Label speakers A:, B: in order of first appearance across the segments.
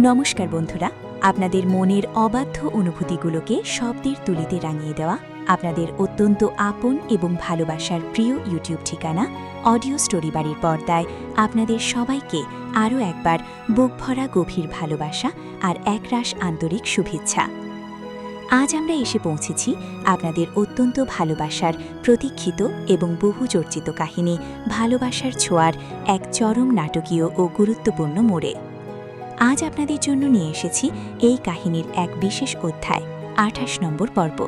A: নমস্কার বন্ধুরা, আপনাদের মনের অবাধ্য অনুভূতিগুলোকে শব্দের তুলিতে রাঙিয়ে দেওয়া আপনাদের অত্যন্ত আপন এবং ভালোবাসার প্রিয় ইউটিউব ঠিকানা অডিও স্টোরি বাড়ির পর্দায় আপনাদের সবাইকে আরও একবার বুকভরা গভীর ভালোবাসা আর একরাশ আন্তরিক শুভেচ্ছা। আজ আমরা এসে পৌঁছেছি আপনাদের অত্যন্ত ভালোবাসার প্রতীক্ষিত এবং বহু চর্চিত কাহিনী ভালোবাসার ছোঁয়ার এক চরম নাটকীয় ও গুরুত্বপূর্ণ মোড়ে। আজ আপনাদের জন্য নিয়ে এসেছি এই কাহিনীর এক বিশেষ অধ্যায়, ২৮ নম্বর পর্ব।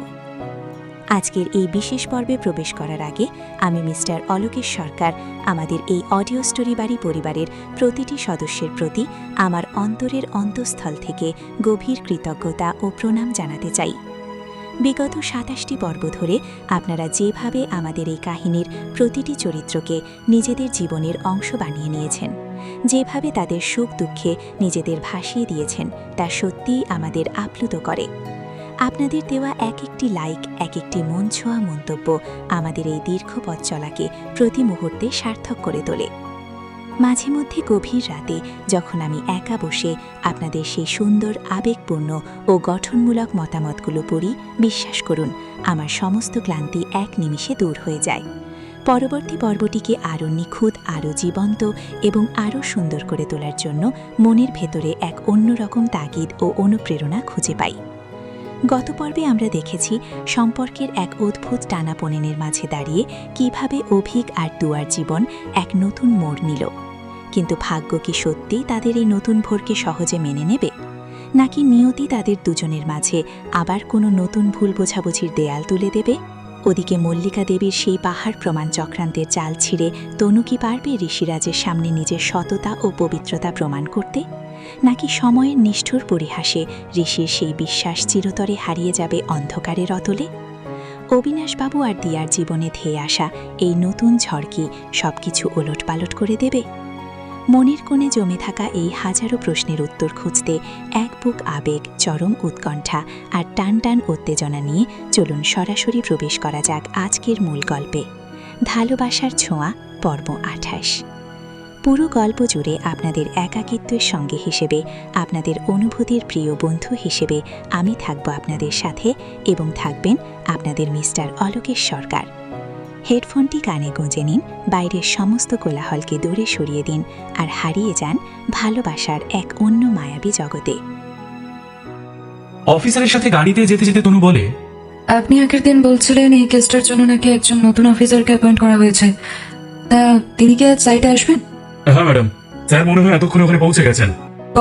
A: আজকের এই বিশেষ পর্বে প্রবেশ করার আগে আমি মিস্টার অলোকেশ সরকার আমাদের এই অডিও স্টোরি বাড়ি পরিবারের প্রতিটি সদস্যের প্রতি আমার অন্তরের অন্তঃস্থল থেকে গভীর কৃতজ্ঞতা ও প্রণাম জানাতে চাই। বিগত ২৭টি পর্ব ধরে আপনারা যেভাবে আমাদের এই কাহিনীর প্রতিটি চরিত্রকে নিজেদের জীবনের অংশ বানিয়ে নিয়েছেন, যেভাবে তাদের সুখ দুঃখে নিজেদের ভাসিয়ে দিয়েছেন, তা সত্যিই আমাদের আপ্লুত করে। আপনাদের দেওয়া এক একটি লাইক, এক একটি মন ছোঁয়া মন্তব্য আমাদের এই দীর্ঘ পথ চলাকে প্রতি মুহূর্তে সার্থক করে তোলে। মাঝে মধ্যে গভীর রাতে যখন আমি একা বসে আপনাদের সেই সুন্দর আবেগপূর্ণ ও গঠনমূলক মতামতগুলো পড়ি, বিশ্বাস করুন আমার সমস্ত ক্লান্তি এক নিমিষে দূর হয়ে যায়। পরবর্তী পর্বটিকে আরও নিখুঁত, আরও জীবন্ত এবং আরও সুন্দর করে তোলার জন্য মনের ভেতরে এক অন্যরকম তাগিদ ও অনুপ্রেরণা খুঁজে পাই। গত পর্বে আমরা দেখেছি সম্পর্কের এক অদ্ভুত টানাপোড়েনের মাঝে দাঁড়িয়ে কিভাবে অভিক আর দুয়ার জীবন এক নতুন মোড় নিল। কিন্তু ভাগ্য কি সত্যি তাদের এই নতুন ভোরকে সহজে মেনে নেবে, নাকি নিয়তি তাদের দুজনের মাঝে আবার কোনো নতুন ভুল বোঝাবুঝির দেয়াল তুলে দেবে? ওদিকে মল্লিকা দেবীর সেই পাহাড় প্রমাণ চক্রান্তের জাল ছিঁড়ে তনু কি পারবে ঋষিরাজের সামনে নিজের সততা ও পবিত্রতা প্রমাণ করতে, নাকি সময়ের নিষ্ঠুর পরিহাসে ঋষির সেই বিশ্বাস চিরতরে হারিয়ে যাবে অন্ধকারের অতলে? অবিনাশবাবু আর দিয়ার জীবনে ধেয়ে আসা এই নতুন ঝড় কি সবকিছু ওলটপালট করে দেবে? মনের কোণে জমে থাকা এই হাজারো প্রশ্নের উত্তর খুঁজতে এক বুক আবেগ, চরম উৎকণ্ঠা আর টান টান উত্তেজনা নিয়ে চলুন সরাসরি প্রবেশ করা যাক আজকের মূল গল্পে, ভালোবাসার ছোঁয়া পর্ব ২৮। পুরো গল্প জুড়ে আপনাদের একাকিত্বের সঙ্গে হিসেবে, আপনাদের অনুভূতির প্রিয় বন্ধু হিসেবে আমি থাকব আপনাদের সাথে, এবং থাকবেন আপনাদের মিস্টার অলোকেশ সরকার। হেডফোনটি কানে গুঁজে নিন, বাইরের সমস্ত কোলাহলকে দূরে সরিয়ে দিন আর হারিয়ে যান ভালোবাসার এক অন্য মায়াবী জগতে।
B: অফিসারের সাথে গাড়িতে যেতে যেতে তনু বলে,
C: আপনি আগের দিন বলছিলেন এই কেসটার জন্য নাকি একজন নতুন অফিসারকে অ্যাপয়েন্ট করা হয়েছে, তা তিনি কি আজ সাইটে আসবেন?
B: হ্যাঁ ম্যাডাম, স্যার মনে হয় এতক্ষণ ওখানে পৌঁছে গেছেন।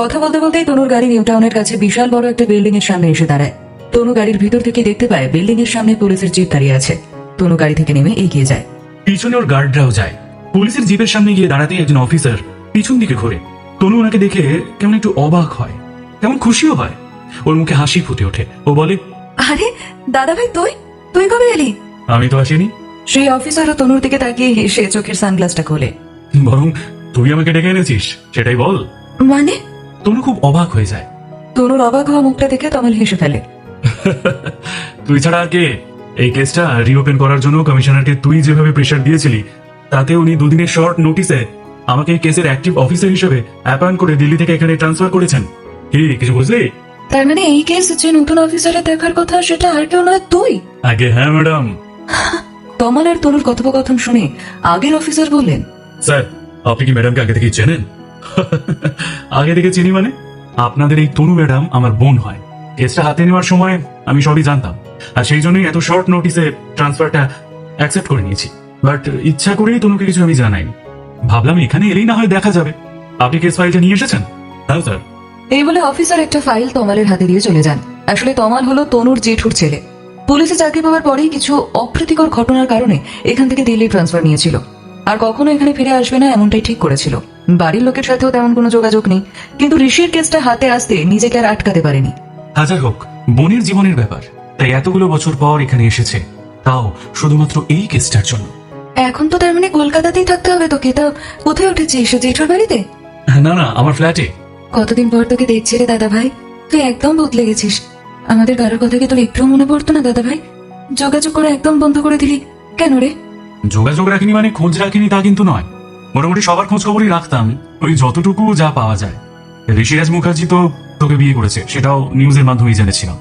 C: কথা বলতে বলতেই তনুর গাড়ি নিউ টাউনের কাছে বিশাল বড় একটা বিল্ডিং এর সামনে এসে দাঁড়ায়। তনু গাড়ির ভিতর থেকে দেখতে পায় বিল্ডিং এর সামনে পুলিশের জিপ দাঁড়িয়ে আছে। তনু গাড়ি থেকে নেমে এগিয়ে যায়।
B: পিছনে ওর গার্ডরাও যায়। পুলিশের জিপের সামনে গিয়ে দাঁড়াতেই একজন অফিসার পিছন দিকে ঘোরে। তনু ওনাকে দেখে কেমন একটু অবাক হয়, কেমন খুশিও হয়। ওর মুখে হাসি ফুটে ওঠে। ও বলে,
C: আরে দাদা ভাই, তুই তুই কবে এলি?
B: আমি তো আসিনি।
C: সেই অফিসারও তনুর দিকে তাকিয়ে হেসে চোখের সানগ্লাসটা খোলে।
B: বরং তুই আমাকে ডেকে এনেছিস, সেটাই বল।
C: মানে?
B: তনু খুব অবাক হয়ে যায়।
C: তনুর অবাক হওয়া মুখটা দেখে তমাল হেসে ফেলে।
B: তুই ছাড়া আর কে? এই কেসটা রিওপেন করার জন্য কমিশনারকে তুই যেভাবে প্রেশার দিয়েছিলি, তাতে উনি দুদিনের শর্ট নোটিসে আমাকে এই কেসের অ্যাক্টিভ অফিসার হিসেবে অ্যাপয়েন্ট করে দিল্লি থেকে এখানে ট্রান্সফার করেছেন। কি কিছু বুঝলি?
C: তার মানে এই কেস যে নতুন অফিসারে দেখার কথা সেটা আর কেউ নয়, তুই?
B: আগে হ্যাঁ ম্যাডাম।
C: তমালের তনুর কথোপকথন শুনে আগের অফিসার বললেন,
B: স্যার আপনি কি ম্যাডামকে আগে থেকে চেনেন? আগে থেকে চিনি মানে? আপনাদের এই তনু ম্যাডাম আমার বোন হয়। কেসটা হাতে নেওয়ার সময় আমি সবই জানতাম, আর সেই জন্যই এত শর্ট নোটিসে ট্রান্সফারটা অ্যাকসেপ্ট করে নিয়েছি। বাট ইচ্ছা করেই তনুকে কিছু আমি জানাই। ভাবলাম এখানে এলেই না হয় দেখা যাবে। আপনি কেস ফাইলটা নিয়ে এসেছেন? হ্যাঁ স্যার।
C: এই বলে অফিসার একটা ফাইল তমালের হাতে দিয়ে চলে যান। আসলে তমাল হলো তনুর জেঠুর ছেলে। পুলিশে চাকরি পাওয়ার পরেই কিছু অপ্রীতিকর ঘটনার কারণে এখান থেকে দিল্লি ট্রান্সফার নিয়েছিল, আর কখনো এখানে ফিরে আসবে না এমনটাই ঠিক করেছিল। বাড়ির লোকের সাথেও তেমন কোনো যোগাযোগ নেই, কিন্তু ঋষির কেসটা হাতে আসতে নিজেকে আর আটকাতে পারেনি।
B: হাজার হোক, বোনের জীবনের ব্যাপার, তাই এতগুলো বছর পর এখানে এসেছে, তাও শুধুমাত্র এই কেসটার জন্য।
C: এখন তো তার মানে কলকাতাতেই থাকতে হবে তোকে। তা কোথায় উঠেছিস? জেঠুর বাড়িতে?
B: না না, আমার ফ্ল্যাটে।
C: কতদিন পর তোকে দেখছি রে দাদা ভাই, তুই একদম বদলে গেছিস। আমাদের কারোর কথা কি তোর একটু মনে পড়তো না দাদা ভাই? যোগাযোগ করে একদম বন্ধ করে দিলি কেন রে?
B: যোগাযোগ রাখিনি মানে খোঁজ রাখিনি তা কিন্তু নয়। মোটামুটি সবার খোঁজ খবরই রাখতাম, ওই যতটুকু যা পাওয়া যায়। ঋষিরাজ মুখার্জি তো তোকে বিয়ে করেছে, সেটাও নিউজের মাধ্যমেই জেনেছিলাম।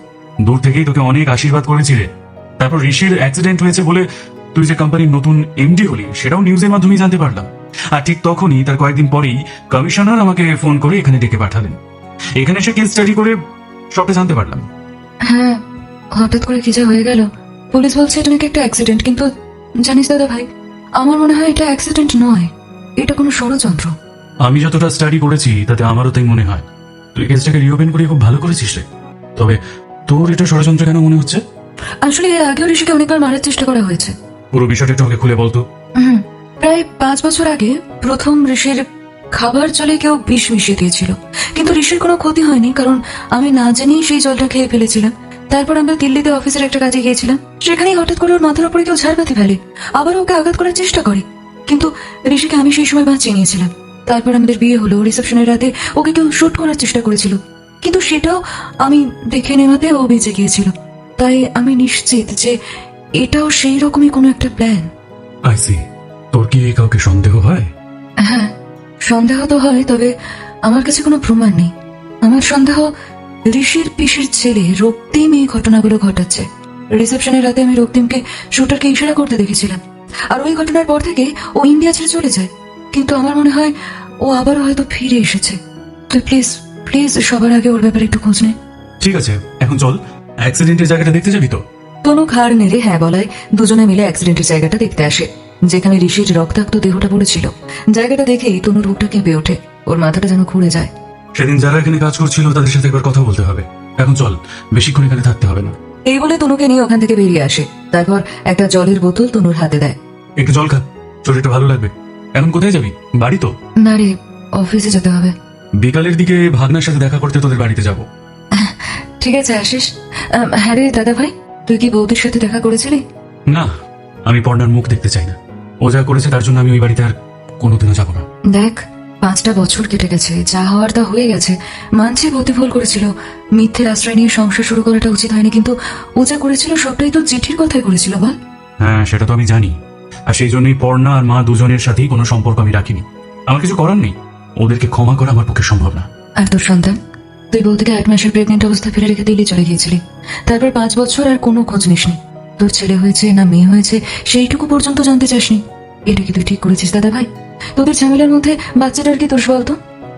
B: দূর থেকেই তোকে অনেক আশীর্বাদ করেছিলে। তারপর ঋষির অ্যাক্সিডেন্ট হয়েছে বলে তুই যে কোম্পানির নতুন এমডি হলি, সেটাও নিউজের মাধ্যমেই জানতে পারলাম। আর ঠিক তখনই, তার কয়েকদিন পরেই কমিশনার আমাকে ফোন করে এখানে ডেকে পাঠালেন। এখানে এসে কেস স্টাডি করে সবটা জানতে পারলাম।
C: হ্যাঁ, হঠাৎ করে কি যা হয়ে গেল। পুলিশ বলছে এটা নাকি একটা অ্যাক্সিডেন্ট, কিন্তু জানিস দাদা ভাই, আমার মনে হয় এটা অ্যাক্সিডেন্ট নয়, এটা কোনো ষড়যন্ত্র।
B: আমি যতটা স্টাডি করেছি তাতে আমারও তাই মনে হয়। তুই কেসটাকে রিওপেন করে খুব ভালো করেছিস রে। তবে তোর এটা ষড়যন্ত্র কেন মনে হচ্ছে?
C: আসলে এর আগেও ঋষিকে অনেকবার মারার চেষ্টা করা হয়েছে।
B: পুরো বিষয়টা একটু আমাকে খুলে বলতো।
C: প্রায় 5 বছর আগে প্রথম ঋষির খাবার জলে কেউ বিষ মিশিয়ে দিয়েছিল, কিন্তু ঋষির কোনো ক্ষতি হয়নি, কারণ আমি না জানিয়ে সেই জলটা খেয়ে ফেলেছিলাম। তারপর আমরা দিল্লিতে অফিসের একটা কাজে গিয়েছিলাম, সেখানেই হঠাৎ করে ওর মাথার উপরে কেউ ঝাড়বাতি ফেলে, আবার ওকে আঘাত করার চেষ্টা করে, কিন্তু ঋষিকে আমি সেই সময় বাঁচিয়ে নিয়েছিলাম। তারপর আমাদের বিয়ে হলো, রিসেপশনের রাতে ওকে কেউ শুট করার চেষ্টা করেছিল, কিন্তু সেটাও আমি দেখে নেওয়াতে ও বেঁচে গিয়েছিল। তাই আমি নিশ্চিত যে এটাও সেই রকমই কোনো একটা প্ল্যান।
B: I C. তোর কি কাউকে সন্দেহ হয়?
C: হ্যাঁ, সন্দেহ তো হয়, তবে আমার কাছে কোনো প্রমাণ নেই। আমার সন্দেহ ঋষির পিসির ছেলে রক্তিম এই ঘটনাগুলো ঘটাচ্ছে। রিসেপশনের রাতে আমি রক্তিমকে শুটারকে ইশারা করতে দেখেছিলাম, আর ওই ঘটনার পর থেকে ও ইন্ডিয়া ছেড়ে চলে যায়। কিন্তু আমার মনে হয় ও আবারও হয়তো ফিরে এসেছে। তুই প্লিজ প্লিজ সবার আগে ওর ব্যাপারে একটু খোঁজ নে।
B: ঠিক আছে, এখন চল। অ্যাক্সিডেন্টের জায়গাটা দেখতে যাবি তো?
C: তনু ঘাড় নেড়ে হ্যাঁ বলায় দুজনে মিলে অ্যাক্সিডেন্টের জায়গাটা দেখতে আসে, যেখানে ঋষির রক্তাক্ত দেহটা পড়েছিল। জায়গাটা দেখেই তনুর বুকটা কেঁপে ওঠে, ওর মাথাটা যেন ঘুরে যায়।
B: সেদিন যারা এখানে কাজ করছিল তাদের সাথে একবার কথা বলতে হবে। এখন চল, বেশিক্ষণ এখানে থাকতে হবে না।
C: এই বলে তনুকে নিয়ে ওখান থেকে বেরিয়ে আসে। তারপর একটা জলের বোতল তনুর হাতে দেয়।
B: একটু জল খা, শরীরটা ভালো লাগবে। এখন কোথায় যাবি? বাড়ি তো?
C: না রে, অফিসে যেতে হবে।
B: বিকালের দিকে ভাগনার সাথে দেখা করতে তোদের বাড়িতে যাব।
C: ঠিক আছে, আসিস। হ্যাঁ রে দাদা ভাই, তুই কি বৌদির সাথে দেখা করেছিলি?
B: না, আমি পর্ণার মুখ দেখতে চাই না। ও যা করেছে তার জন্য আমি ওই বাড়িতে আর কোনোদিনও যাব না।
C: দেখ, 5টা বছর কেটে গেছে, যা হওয়ার তা হয়ে গেছে। মানছি বৌদি ভুল করেছিল, মিথ্যের আশ্রয় নিয়ে সংসার শুরু করাটা উচিত হয়নি, কিন্তু ও যা করেছিল সবটাই তো চিঠির কথাই করেছিল, বল?
B: হ্যাঁ, সেটা তো আমি জানি। আর সেই জন্যই পর্ণা আর মা দুজনের সাথেই কোনো সম্পর্ক আমি রাখিনি। আমার কিছু করার নেই, ওদেরকে ক্ষমা করা আমার পক্ষে সম্ভব না।
C: আর তোর সন্তান? তুই বৌদিকে 8 মাসের প্রেগনেন্ট অবস্থা ফেলে রেখে দিল্লি চলে গিয়েছিলি, তারপর 5 বছর আর কোনো খোঁজ নিসনি। তোর ছেলে হয়েছে না মেয়ে হয়েছে সেইটুকু পর্যন্ত জানতে চাসনি। এটা কি তুই ঠিক করেছিস দাদা ভাই? তোদের ঝামেলার মধ্যে বাচ্চাটার কি দোষ বলতো?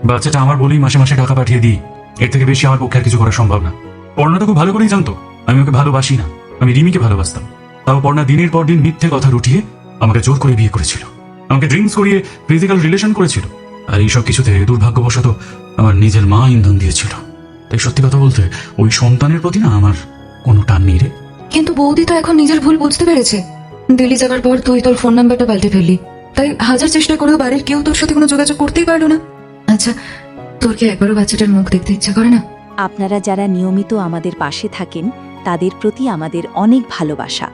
B: বাচ্চাটা আমার বলেই মাসে মাসে টাকা পাঠিয়ে দিই। এর থেকে বেশি আমার পক্ষে আর কিছু করা সম্ভব না। পর্ণা তো খুব ভালো করেই জানতো আমি ওকে ভালোবাসি না, আমি রিমিকে ভালোবাসতাম। তাও পর্ণা দিনের পর দিন মিথ্যে কথা রুটিয়ে আমাকে জোর করে বিয়ে করেছিল, আমাকে ড্রিঙ্কস করিয়ে ফিজিক্যাল রিলেশন করেছিল। আর এইসব কিছুতে দুর্ভাগ্যবশত আমার নিজের মা ইন্ধন দিয়েছিল। তাই সত্যি কথা বলতে ওই সন্তানের প্রতি না আমার কোনো টান নেই রে।
C: কিন্তু বৌদি তো এখন নিজের ভুল বুঝতে পেরেছে। দিল্লি যাবার পর তুই তোর ফোন নাম্বারটা পাল্টে ফেললি, তাই হাজার চেষ্টা করেও বাড়ির কেউ তোর সাথে কোনো যোগাযোগ করতেই পারলো না। আচ্ছা, তোর কি একবারও বাচ্চাটার মুখ দেখতে ইচ্ছা করে না?
A: আপনারা যারা নিয়মিত আমাদের পাশে থাকেন তাদের প্রতি আমাদের অনেক ভালোবাসা,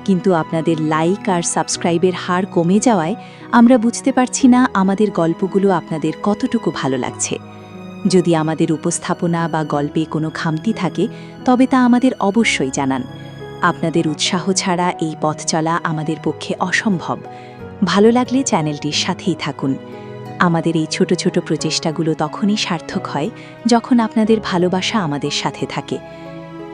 A: কিন্তু আপনাদের লাইক আর সাবস্ক্রাইবের হার কমে যাওয়ায় আমরা বুঝতে পারছি না আমাদের গল্পগুলো আপনাদের কতটুকু ভালো লাগছে। যদি আমাদের উপস্থাপনা বা গল্পে কোনো খামতি থাকে তবে তা আমাদের অবশ্যই জানান। আপনাদের উৎসাহ ছাড়া এই পথ চলা আমাদের পক্ষে অসম্ভব। ভালো লাগলে চ্যানেলটির সাথেই থাকুন। আমাদের এই ছোট ছোট প্রচেষ্টাগুলো তখনই সার্থক হয় যখন আপনাদের ভালোবাসা আমাদের সাথে থাকে।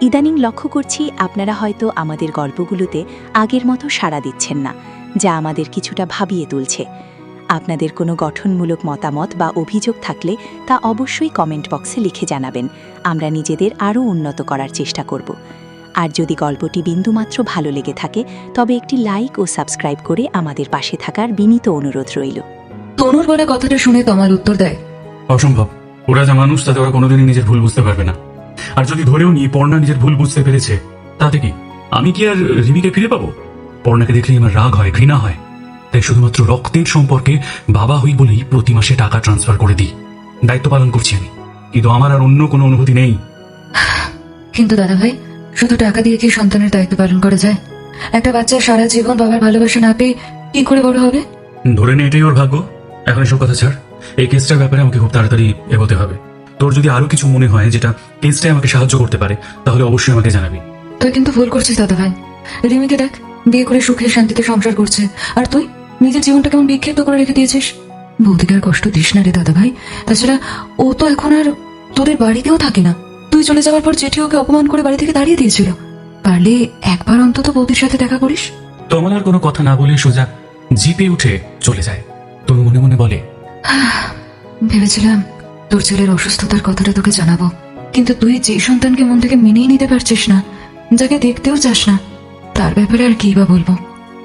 A: ইদানিং লক্ষ্য করছি আপনারা হয়তো আমাদের গল্পগুলোতে আগের মতো সাড়া দিচ্ছেন না, যা আমাদের কিছুটা ভাবিয়ে তুলছে। আপনাদের কোনো গঠনমূলক মতামত বা অভিযোগ থাকলে তা অবশ্যই কমেন্ট বক্সে লিখে জানাবেন। আমরা নিজেদের আরও উন্নত করার চেষ্টা করব। আর যদি গল্পটি বিন্দুমাত্র ভালো লেগে থাকে তবে একটি লাইক ও সাবস্ক্রাইব করে আমাদের পাশে থাকার বিনীত অনুরোধ রইল।
C: তনুর বলা কথাটা শুনে তমাল উত্তর দেয়,
B: অসম্ভব। ওরা যা মানুষ তাতে ওরা কোনোদিনই নিজের ভুল বুঝতে পারবে না। আর যদি ধরেও নি পর্ণা নিজের ভুল বুঝতে পেরেছে, তাতে কি আমি কি আর রিমিকে ফিরে পাবো? পর্ণাকে দেখলেই আমার রাগ হয়, ঘৃণা হয়। তাই শুধুমাত্র রক্তের সম্পর্কে বাবা হই বলেই প্রতি মাসে টাকা ট্রান্সফার করে দিই। দায়িত্ব পালন করছি আমি, কিন্তু আমার আর অন্য কোনো অনুভূতি নেই।
C: কিন্তু দাদা ভাই, শুধু টাকা দিয়ে কি সন্তানের দায়িত্ব পালন করা যায়? একটা বাচ্চা সারা জীবন বাবার ভালোবাসা না পেয়ে কি করে বড় হবে?
B: ধরে নে এটাই ওর ভাগ্য। এখন এসব কথা ছাড়, এই কেসটার ব্যাপারে আমাকে খুব তাড়াতাড়ি এগোতে হবে। তোর যদি আরো কিছু মনে হয় যেটা কেসটাই আমাকে সাহায্য করতে পারে তাহলে অবশ্যই আমাকে জানাবি।
C: তুই কিন্তু ভুল করছিস দাদা ভাই। রিমিকে দেখ, বিয়ে করে সুখে শান্তিতে সংসার করছে, আর তুই নিজের জীবনটা কেমন বিক্ষিপ্ত করে রেখে দিয়েছিস। বৌদিকে আর কষ্ট দিস না রে দাদা ভাই। তাছাড়া ও তো এখন আর তোদের বাড়িতেও থাকে না। তুই চলে যাওয়ার পর জেঠি ওকে অপমান করে বাড়ি থেকে তাড়িয়ে দিয়েছিল। পারলে একবার অন্তত বৌদির সাথে দেখা করিস।
B: তমাল আর কোনো কথা না বলে সোজা জিপে উঠে চলে যায়। তনু মনে মনে বলে,
C: ভেবেছিলাম তোর ছেলের অসুস্থতার কথাটা তোকে জানাবো, কিন্তু তুই যে সন্তানকে মন থেকে মেনেই নিতে পারছিস না, যাকে দেখতেও চাস না, তার ব্যাপারে আর কি বা বলবো।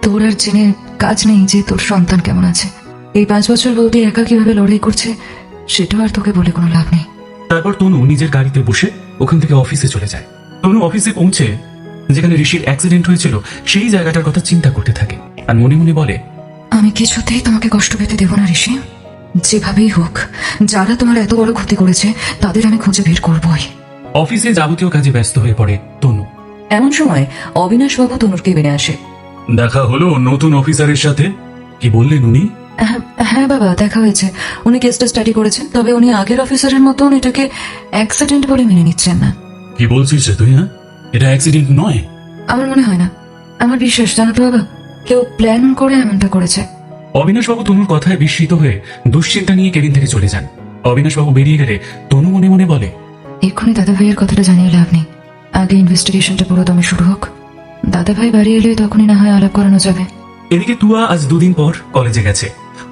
C: তোর আর জেনে কাজ নেই যে তোর সন্তান কেমন আছে। এই 5 বছর বৌদি একা কিভাবে লড়াই করছে সেটাও আর তোকে বলে কোনো লাভ নেই।
B: তারপর তনু নিজের গাড়িতে বসে ওখান থেকে অফিসে চলে যায়। তনু অফিসে পৌঁছে যেখানে ঋষির অ্যাক্সিডেন্ট হয়েছিল সেই জায়গাটার কথা চিন্তা করতে থাকে আর মনে মনে বলে,
C: আমি কিছুতেই তোমাকে কষ্ট পেতে দেব না ঋষি। যেভাবেই হোক, যারা তোমার এত বড় ক্ষতি করেছে তাদের আমি খুঁজে বের করবই।
B: অফিসে যাবতীয় কাজে ব্যস্ত হয়ে পড়ে তনু।
C: এমন সময় অবিনাশ বাবু তনুর কেবিনে আসে।
B: দেখা হলো নতুন অফিসারের সাথে, কি বললেন উনি?
C: হ্যাঁ বাবা, দেখা হয়েছে। উনি কেসটা স্টাডি করেছেন, তবে উনি আগের অফিসারের মতন এটাকে অ্যাক্সিডেন্ট বলে মেনে নিচ্ছেন না।
B: কি বলছিস তুই? হ্যাঁ, এটা অ্যাক্সিডেন্ট নয়।
C: আমার মনে হয় না, আমার বিশ্বাস, জানো তো বাবা, কেউ প্ল্যান করে এমনটা করেছে।
B: অবিনাশবাবু তনুর কথায় বিস্মিত হয়ে দুশ্চিন্তা নিয়ে কেবিন থেকে চলে যান। অবিনাশবাবু বেরিয়ে গেলে তনু মনে মনে বলে,
C: এক্ষুনি দাদা ভাইয়ের কথাটা জানিয়ে লাভ নেই। আগে ইনভেস্টিগেশনটা পুরো দমে শুরু হোক। দাদা ভাই বাড়ি এলে তখনই না হয় আলাপ করানো যাবে।
B: এদিকে তুয়া আজ 2 দিন পর কলেজে গেছে।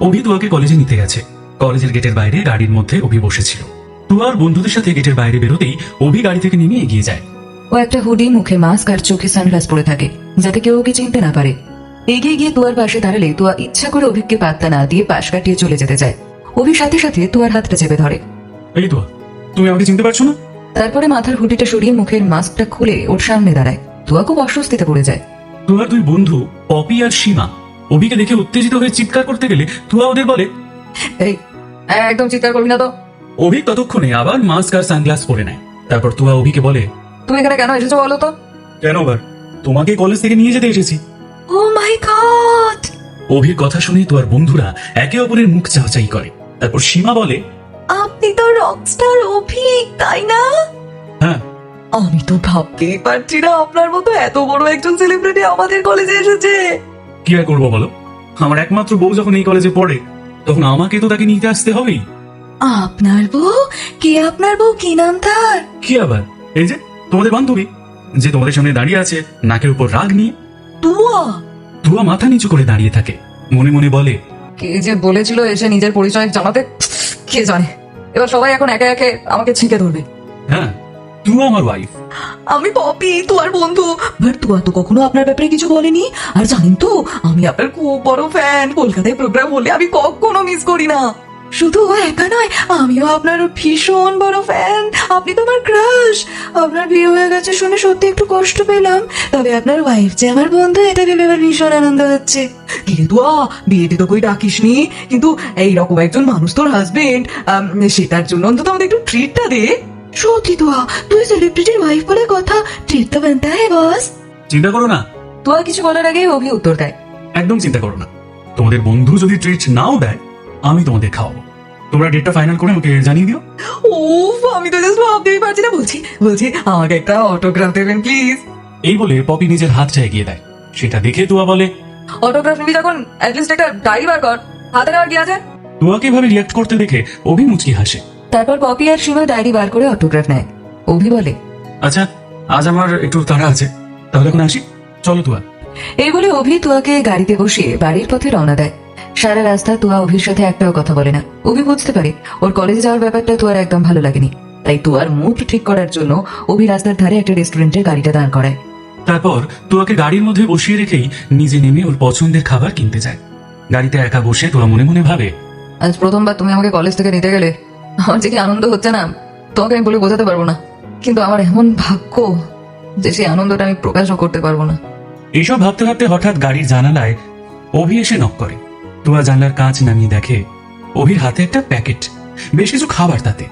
B: অভি তুয়াকে কলেজে নিতে গেছে। কলেজের গেটের বাইরে গাড়ির মধ্যে অভি বসেছিল। তুয়ার বন্ধুদের সাথে গেটের বাইরে বেরোতেই অভি গাড়ি থেকে নেমে এগিয়ে যায়।
C: ও একটা হুডি, মুখে মাস্ক আর চোখে সানগ্লাস পরে থাকে, যাতে কেউ ওকে চিনতে না পারে। এগিয়ে গিয়ে তুয়ার পাশে দাঁড়ালে তুয়া ইচ্ছা করে অভিককে পাত্তা না দিয়ে পাশ কাটিয়ে চলে যেতে চায়। অভি সাথে সাথে তুয়ার হাতটা চেপে ধরে।
B: এই তুয়া, তুমি আমাকে চিনতে পারছো না?
C: তারপরে মাথার হুডিটা সরিয়ে মুখের মাস্কটা খুলে ওর সামনে দাঁড়ায়। তুয়া খুব অস্বস্তিতে পড়ে যায়।
B: তুয়ার 2 বন্ধু পপি আর সীমা অভিকে দেখে উত্তেজিত হয়ে চিৎকার করতে গেলে তুয়া ওদের বলে,
C: এই একদম চিৎকার করবি না তো।
B: অভি ততক্ষণে আবার মাস্ক আর সানগ্লাস পরে নেয়। তারপর তুয়া অভিকে বলে,
C: তুমি এখানে কেন এসেছো বলো তো?
B: কেন আবার? তোমাকে কলেজ থেকে নিয়ে যেতে এসেছি।
C: ও মাই গড!
B: অভির কথা শুনে তুয়ার বন্ধুরা একে অপরের মুখ চাওয়াচাই করে। তারপর সীমা বলে,
C: আপনি তো রকস্টার অভি, তাই না?
B: হ্যাঁ।
C: আমি তো ভাবতেই পারছি না আপনার মতো এত বড় একজন সেলিব্রিটি আমাদের কলেজে এসেছে।
B: কি আর করবো বলো, আমার একমাত্র বউ যখন এই কলেজে পড়ে তখন আমাকে তো তাকে নিতে আসতে হবেই।
C: আপনার বউ? কে আপনার বউ? কি নাম তার?
B: কি আবার? এই যে তোমাদের বান্ধবী, যে তোমাদের সামনে দাঁড়িয়ে আছে নাকের উপর রাগ নিয়ে।
C: তুয়া?
B: তুয়া মাথা নিচু করে দাঁড়িয়ে থাকে, মনে মনে বলে,
C: কে যে বলেছিল এসে নিজের পরিচয় জানাতে, কে জানে। এবার সবাই এখন একে একে আমাকে ছিঁকে ধরবে।
B: হ্যাঁ, তুয়া আমার ওয়াইফ।
C: আমি পপি, তুয়ার বন্ধু। বাট তুয়া তো কখনো আপনার ব্যাপারে কিছু বলেনি। আর জানেন তো, আমি আপনার খুব বড় ফ্যান। কলকাতায় প্রোগ্রাম হলে আমি কখনো মিস করি না। শুধু ও একা নয়, আমিও আপনার ভীষণ বড় ফ্যান। আপনি তো আমার ক্রাশ। আপনার বিয়ে হয়ে গেছে শুনে সত্যি একটু কষ্ট পেলাম, তবে আপনার ওয়াইফ যে আমার বন্ধু এটা ভেবে এবার ভীষণ আনন্দ হচ্ছে। কিন্তু বিয়েতে তো কই ডাকিসনি, কিন্তু এইরকম একজন মানুষ তোর হাজবেন্ড, সেটার জন্য অন্তত আমাদের একটু ট্রিটটা দে। সত্যি তুয়া, তুই সেলিব্রিটির ওয়াইফ বলে কথা, ট্রিট তো বানতা হ্যায় বস।
B: চিন্তা করো না।
C: তুয়া কিছু বলার আগেই অভি উত্তর দেয়,
B: একদম চিন্তা করো না। তোমাদের বন্ধু যদি ট্রিট নাও দেয়, আমি তোমাদের খাওয়াবো। তোমরা ডেটটা ফাইনাল করে আমাকে জানিয়ে দিও।
C: উফ, আমি তো জাস্ট ভাবতেই পারছি না। বলছি আমাকে একটা অটোগ্রাফ দেবেন প্লিজ।
B: এই বলে পপি নিজের হাতটা এগিয়ে দেয়। সেটা দেখে তুয়া বলে,
C: অটোগ্রাফ নিবি যখন অ্যাটলিস্ট একটা ডায়েরি বার কর, হাতে নেওয়ার কি আছে?
B: তুয়াকে এভাবে রিয়াক্ট করতে দেখে অভি মুচকি হাসে।
C: তারপর পপি আর সীমা ডায়েরি বার করে অটোগ্রাফ নেয়। অভি বলে,
B: আচ্ছা, আজ আমার একটু তাড়া আছে, তাহলে এখন আসি। চলো তুয়া।
C: এই বলে অভি তুয়াকে গাড়িতে বসিয়ে বাড়ির পথে রওনা দেয়। সারা রাস্তা তুয়া অভির সাথে একটাও কথা বলে না। অভি বুঝতে পারে ওর কলেজে যাওয়ার ব্যাপারটা তুয়ার একদম ভালো লাগেনি। তাই তুয়ার মুড ঠিক করার জন্য অভি রাস্তার ধারে একটা রেস্টুরেন্টে গাড়িটা দাঁড় করায়।
B: তারপর তুয়াকে গাড়ির মধ্যে বসিয়ে রেখেই নিজে নেমে ওর পছন্দের খাবার কিনতে যায়। গাড়িতে একা বসে তুয়া মনে মনে ভাবে,
C: আজ প্রথমবার তুমি আমাকে কলেজ থেকে নিতে গেলে আমার যে কি আনন্দ হচ্ছে না, তোমাকে আমি বলে বোঝাতে পারবো না। কিন্তু আমার এমন ভাগ্য যে সেই আনন্দটা আমি প্রকাশও করতে পারবো না।
B: এইসব ভাবতে ভাবতে হঠাৎ গাড়ির জানালায় অভি এসে নক করে। তুয়া জানলার কাঁচ নামিয়ে দেখে অভির হাতে একটা প্যাকেট, বেশ কিছু খাবার তাতে।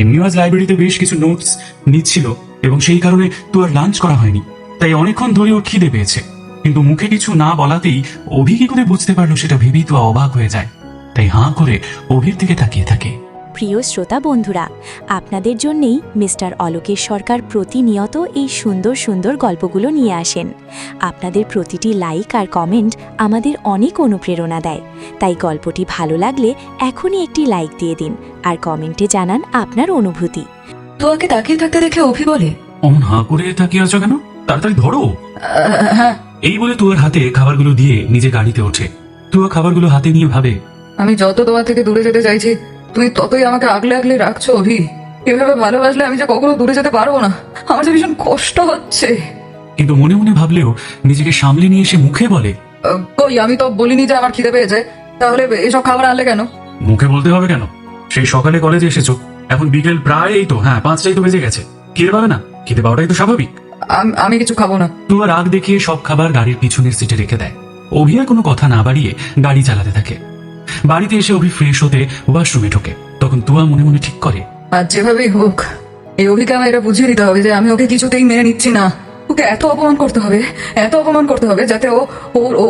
B: এমনিও আজ লাইব্রেরিতে বেশ কিছু নোটস নিচ্ছিল এবং সেই কারণে তুয়ার লাঞ্চ করা হয়নি, তাই অনেকক্ষণ ধরে ওর খিদে পেয়েছে। কিন্তু মুখে কিছু না বলাতেই অভি কি করে বুঝতে পারলো সেটা ভেবেই তুয়া অবাক হয়ে যায়। তাই হাঁ করে অভির দিকে তাকিয়ে থাকে।
A: প্রিয় শ্রোতা বন্ধুরা, আপনাদের জন্যেই মিস্টার অলোকেশ সরকার প্রতিনিয়ত এই সুন্দর সুন্দর গল্পগুলো নিয়ে আসেন। আপনাদের প্রতিটি লাইক আর কমেন্ট আমাদের অনেক অনুপ্রেরণা দেয়। তাই গল্পটি ভালো লাগলে এখনই একটি লাইক দিয়ে দিন আর কমেন্টে জানান আপনার অনুভূতি।
C: তোয়াকে তাকিয়ে থাকতে দেখে অভি বলে,
B: অমন হাঁ করে তাকিয়ে আছো কেন? তাড়াতাড়ি ধরো।
C: হ্যাঁ।
B: এই বলে তুয়ার হাতে খাবারগুলো দিয়ে নিজে গাড়িতে ওঠে। তুয়া খাবারগুলো হাতে নিয়ে ভাবে,
C: আমি যত তোমার থেকে দূরে যেতে চাইছি তুমি ততই আমাকে আগলে আগলে রাখছো অভি। এভাবে ভালোবাসলে আমি যে কখনো দূরে যেতে পারবো না। আমার যে ভীষণ কষ্ট হচ্ছে।
B: কিন্তু মনে মনে ভাবলেও নিজেকে সামলে নিয়ে এসে মুখে বলে,
C: কই, আমি তো বলিনি যে আমার খিদে পেয়েছে। তাহলে এসব খাবার আনলে কেন?
B: মুখে বলতে হবে কেন? সেই সকালে কলেজে এসেছো, এখন বিকেল প্রায় এই তো 5টাই তো বেজে গেছে। খিদে পাবে না? খিদে পাওয়াটাই তো স্বাভাবিক।
C: আমি কিছু খাবো না।
B: তুয়া রাগ দেখিয়ে সব খাবার গাড়ির পিছনের সিটে রেখে দেয়। অভি আর কোনো কথা না বাড়িয়ে গাড়ি চালাতে থাকে। বাড়িতে এসে অভি ফ্রেশ হতে ওয়াশরুমে ঢোকে। তখন তুয়া মনে মনে ঠিক করে,
C: আর যেভাবেই হোক এই অভিকে আমার এটা বুঝিয়ে দিতে হবে যে আমি ওকে কিছুতেই মেনে নিচ্ছি না। ওকে এত অপমান করতে হবে যাতে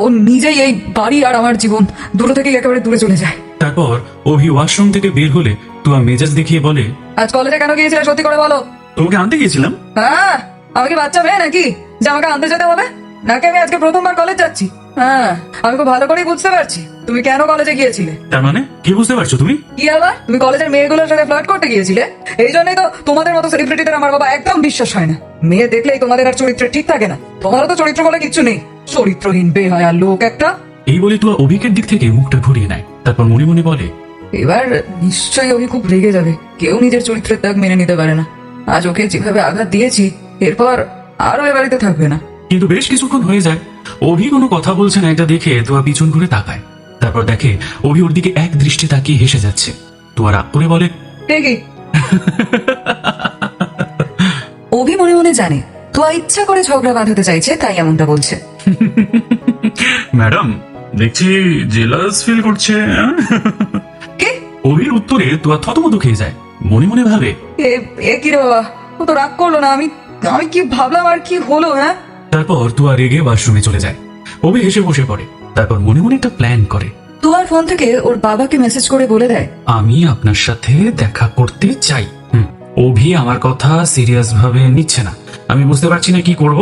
C: ও নিজেই এই বাড়ি আর আমার জীবন দুটো থেকেই একেবারে দূরে চলে যায়।
B: তারপর অভি ওয়াশরুম থেকে বের হলে তুয়া মেজাজ দেখিয়ে বলে,
C: আজ কলেজে কেন গিয়েছিলে সত্যি করে বলো।
B: তোমাকে আনতে গিয়েছিলাম।
C: হ্যাঁ, আমি কি বাচ্চা মেয়ে নাকি যে আমাকে আনতে যেতে হবে? নাকি আমি আজকে প্রথমবার কলেজ যাচ্ছি? হ্যাঁ, আমি খুব ভালো করেই বুঝতে পারছি তুমি কেন কলেজে গিয়েছিলে।
B: তার মানে কি বুঝতে পারছো তুমি?
C: কি আবার তুমি কলেজের মেয়েগুলোর সাথে ফ্লার্ট করতে গিয়েছিলে? এই জন্যই তো তোমাদের মতো সেলিব্রিটিদের আমার বাবা একদম বিশ্বাস হয় না। মেয়ে দেখলেই তোমাদের আর চরিত্র ঠিক থাকে না। তোমারও তো চরিত্র বলে কিচ্ছু নেই। চরিত্রহীন বেহায়া লোক একটা।
B: এই বলে তুয়া অভিকের দিক থেকে মুখটা ঘুরিয়ে নেয়। তারপর মনে মনে বলে,
C: এবার নিশ্চয়ই অভি খুব রেগে যাবে। কেউ নিজের চরিত্রের ত্যাগ মেনে নিতে পারে না। আজ ওকে যেভাবে আঘাত দিয়েছি এরপর আরো এ বাড়িতে থাকবে না।
B: কিন্তু বেশ কিছুক্ষণ হয়ে যায় অভি কোনো কথা বলছে না। এটা দেখে তুয়া পিছন ঘুরে তাকায়। তারপর দেখে অভি ওর দিকে এক দৃষ্টি তাকিয়ে হেসে যাচ্ছে। তুয়া রাগ করে বলে,
C: ঠিকই। অভি মনে মনে জানে তো ইচ্ছা করে ঝগড়া বাঁধাতে চাইছে, তাই এমনটা বলছে।
B: ম্যাডাম দেখছি জেলাস ফিল করছে।
C: কে?
B: অভির উত্তরে তুয়া থতমত খেয়ে যায়। মনে মনে ভাবে,
C: এ কি রে বাবা, ও তো রাগ করলো না। আমি কি ভাবলাম আর কি হলো। হ্যাঁ।
B: তারপর তুয়া রেগে ওয়াশরুমে চলে যায়। অভি হেসে বসে পড়ে। তারপর মনে মনে একটা প্ল্যান করে।
C: তোমার ফোন থেকে ওর বাবাকে মেসেজ করে বলে দেয়,
B: আমি আপনার সাথে দেখা করতে চাই। অভি আমার কথা সিরিয়াস ভাবে নিচ্ছে না। আমি বুঝতে পারছি না কি করব।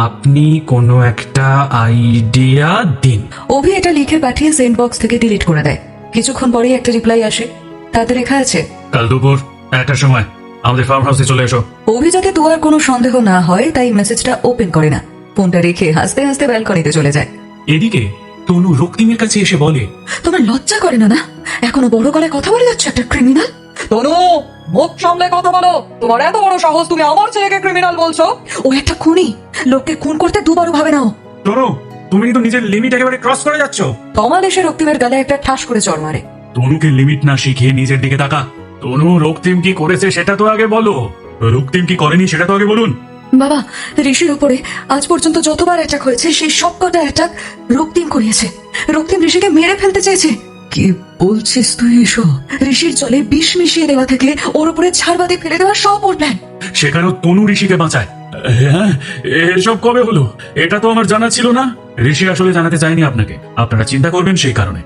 B: আপনি কোনো একটা আইডিয়া দিন।
C: অভি এটা লিখে পাঠিয়ে সেন্ড বক্স থেকে ডিলিট করে দেয়। কিছুক্ষণ পরেই একটা রিপ্লাই আসে। তাতে লেখা আছে,
B: কাল দুপুর 1টার সময় আমাদের ফার্ম হাউসে চলে এসো।
C: অভি যাতে তুয়ার কোনো সন্দেহ না হয় তাই মেসেজটা ওপেন করে না। ফোনটা রেখে হাসতে হাসতে ব্যালকনিতে চলে যায়।
B: এদিকে তনু রক্তিমের কাছে এসে বলে,
C: তোমার লজ্জা করে না? এখনো বড় গলায় কথা বলে যাচ্ছে একটা ক্রিমিনাল। তনু, মুখ সামলে কথা বলো। তোমার এত বড় সাহস, তুমি আমার ছেলেকে ক্রিমিনাল বলছো? ও একটা খুনি। লোককে খুন করতে দুবারও ভাবে না ও।
B: তনু তুমি কিন্তু নিজের লিমিট একেবারে ক্রস করে যাচ্ছ।
C: তমাল এসে রক্তিমের গালে একটা ঠাস করে চড় মারে।
B: তনুকে লিমিট না শিখিয়ে নিজের দিকে তাকা। তনু, রক্তিম কি করেছে সেটা তো আগে বলো। রক্তিম কি করেনি সেটা তো আগে বলুন।
C: বাবা, ঋষির উপরে আজ পর্যন্ত যতবার অ্যাটাক হয়েছে সেই সবকটা অ্যাটাক রক্তিম করিয়েছে। রক্তিম ঋষিকে মেরে ফেলতে চেয়েছে। কি বলছিস তুই এসব? ঋষির জলে বিষ মিশিয়ে দেওয়া থেকে ওর উপরে ঝাড়বাতি ফেলে দেওয়া সব ওর প্ল্যান।
B: সেখানেও তনু ঋষিকে বাঁচায়। হ্যাঁ, এসব কবে হলো? এটা তো আমার জানা ছিল না। ঋষি আসলে জানাতে চাইনি আপনাকে। আপনারা চিন্তা করবেন সেই কারণে।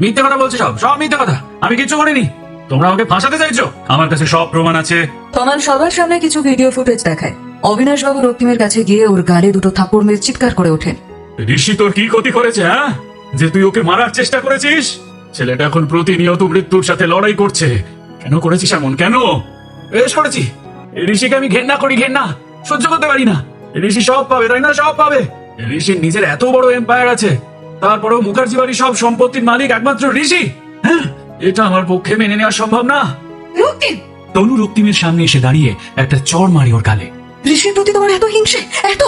B: মিথ্যে কথা বলছে। সব মিথ্যে কথা। আমি কিছু করিনি। তোমরা আমাকে ফাঁসাতে চাইছো। আমার কাছে সব প্রমাণ আছে।
C: তমাল সবার সামনে কিছু ভিডিও ফুটেজ দেখায়। অবিনাশ বাবু রক্তিমের কাছে গিয়ে ওর গালে দুটো থাপ্পড় মেরে চিৎকার করে ওঠেন,
B: ঋষি তোর কি ক্ষতি করেছে? হ্যাঁ, যে তুই ওকে মারার চেষ্টা করেছিস? ছেলেটা এখন প্রতিনিয়ত মৃত্যুর সাথে লড়াই করছে। কেন করেছিস এমন? কেন? বেশ করেছি। ঋষিকে আমি ঘেন্না করি, ঘেন্না সহ্য করতে পারি না। ঋষি সব পাবে, তাই না? সব পাবে। ঋষির নিজের এত বড় এম্পায়ার আছে, তারপরেও মুখার্জি বাড়ির সব সম্পত্তির মালিক একমাত্র ঋষি। হ্যাঁ, এটা আমার পক্ষে মেনে নেওয়া সম্ভব না।
C: রক্তিম!
B: তনু রক্তিমের সামনে এসে দাঁড়িয়ে একটা চড় মারি ওর গালে।
C: ঋষির প্রতি তোমার এত হিংসে, এত?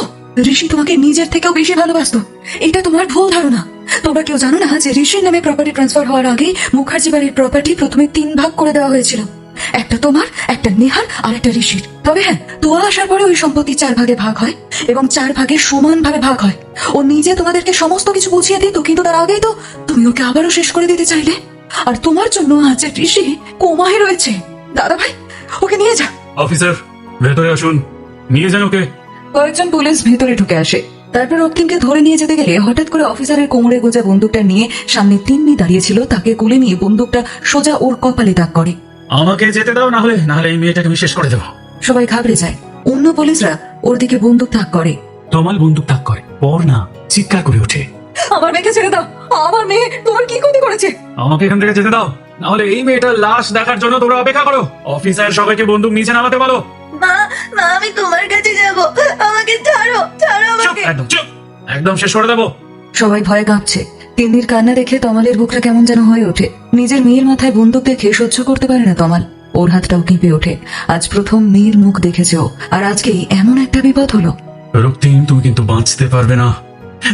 C: ঋষি তোমাকে নিজের থেকেও বেশি ভালোবাসতো। এটা তোমার ভুল ধারণা। তোমরা কেউ জানো না যে ঋষির নামে প্রপার্টি ট্রান্সফার হওয়ার আগে মুখার্জি বাড়ির প্রপার্টি প্রথমে 3 ভাগ করে দেওয়া হয়েছিল। একটা তোমার, একটা নেহার আর একটা ঋষির। তবে হ্যাঁ, তোয়া আসার পরে ওই সম্পত্তি 4 ভাগে ভাগ হয় এবং 4 ভাগে সমান ভাবে ভাগ হয়। ও নিজে তোমাদেরকে সমস্ত কিছু বুঝিয়ে দিত, কিন্তু তার আগেই তো তুমি ওকে আবারও শেষ করে দিতে চাইলে। আর তোমার জন্য আজ ঋষি কোমায় রয়েছে। দাদা ভাই, ওকে নিয়ে যা।
B: অফিসার, ভেতরে আসুন, নিয়ে যান ওকে।
C: কয়েকজন পুলিশ ভেতরে ঢুকে আসে। তারপর রক্তিমকে ধরে নিয়ে যেতে গেলে হঠাৎ করে অফিসারের কোমরে গোজা বন্দুকটা নিয়ে সামনে তিন্নি দাঁড়িয়েছিল, তাকে কোলে নিয়ে বন্দুকটা সোজা ওর কপালে তাক করে।
B: আমাকে যেতে দাও, না হলে এই মেয়েটাকে আমি শেষ করে দেবো।
C: সবাই ঘাবড়ে যায়। অন্য পুলিশরা ওর দিকে বন্দুক তাক করে।
B: তমাল বন্দুক তাক করে, পর্ণা চিৎকার করে ওঠে,
C: আমার মেয়েকে ছেড়ে দাও, আমার মেয়ে তোমার কি ক্ষতি করেছে?
B: আমাকে এখান থেকে যেতে দাও, না হলে এই মেয়েটার লাশ দেখার জন্য তোমরা অপেক্ষা করো। অফিসার সবাইকে বন্দুক নিচে নামাতে বলো।
D: মা মা আমি তোমার কাছে যাব, আমাকে ছাড়ো ছাড়ো
B: চুপ,
D: আমাকে।
B: একদম চুপ, একদম শেষ করে দেবো।
C: সবাই ভয়ে কাঁপছে। তিন্নির কান্না দেখে তমালের বুকটা কেমন যেন হয়ে ওঠে। নিজের মেয়ের মাথায় বন্দুক দেখে সহ্য করতে পারে না তমাল। ওর হাতটাও কেঁপে ওঠে। আজ প্রথম মেয়ের মুখ দেখেছে ও, আর আজকেই এমন একটা বিপদ হলো।
B: রক্তিম, তুমি কিন্তু বাঁচতে পারবে না।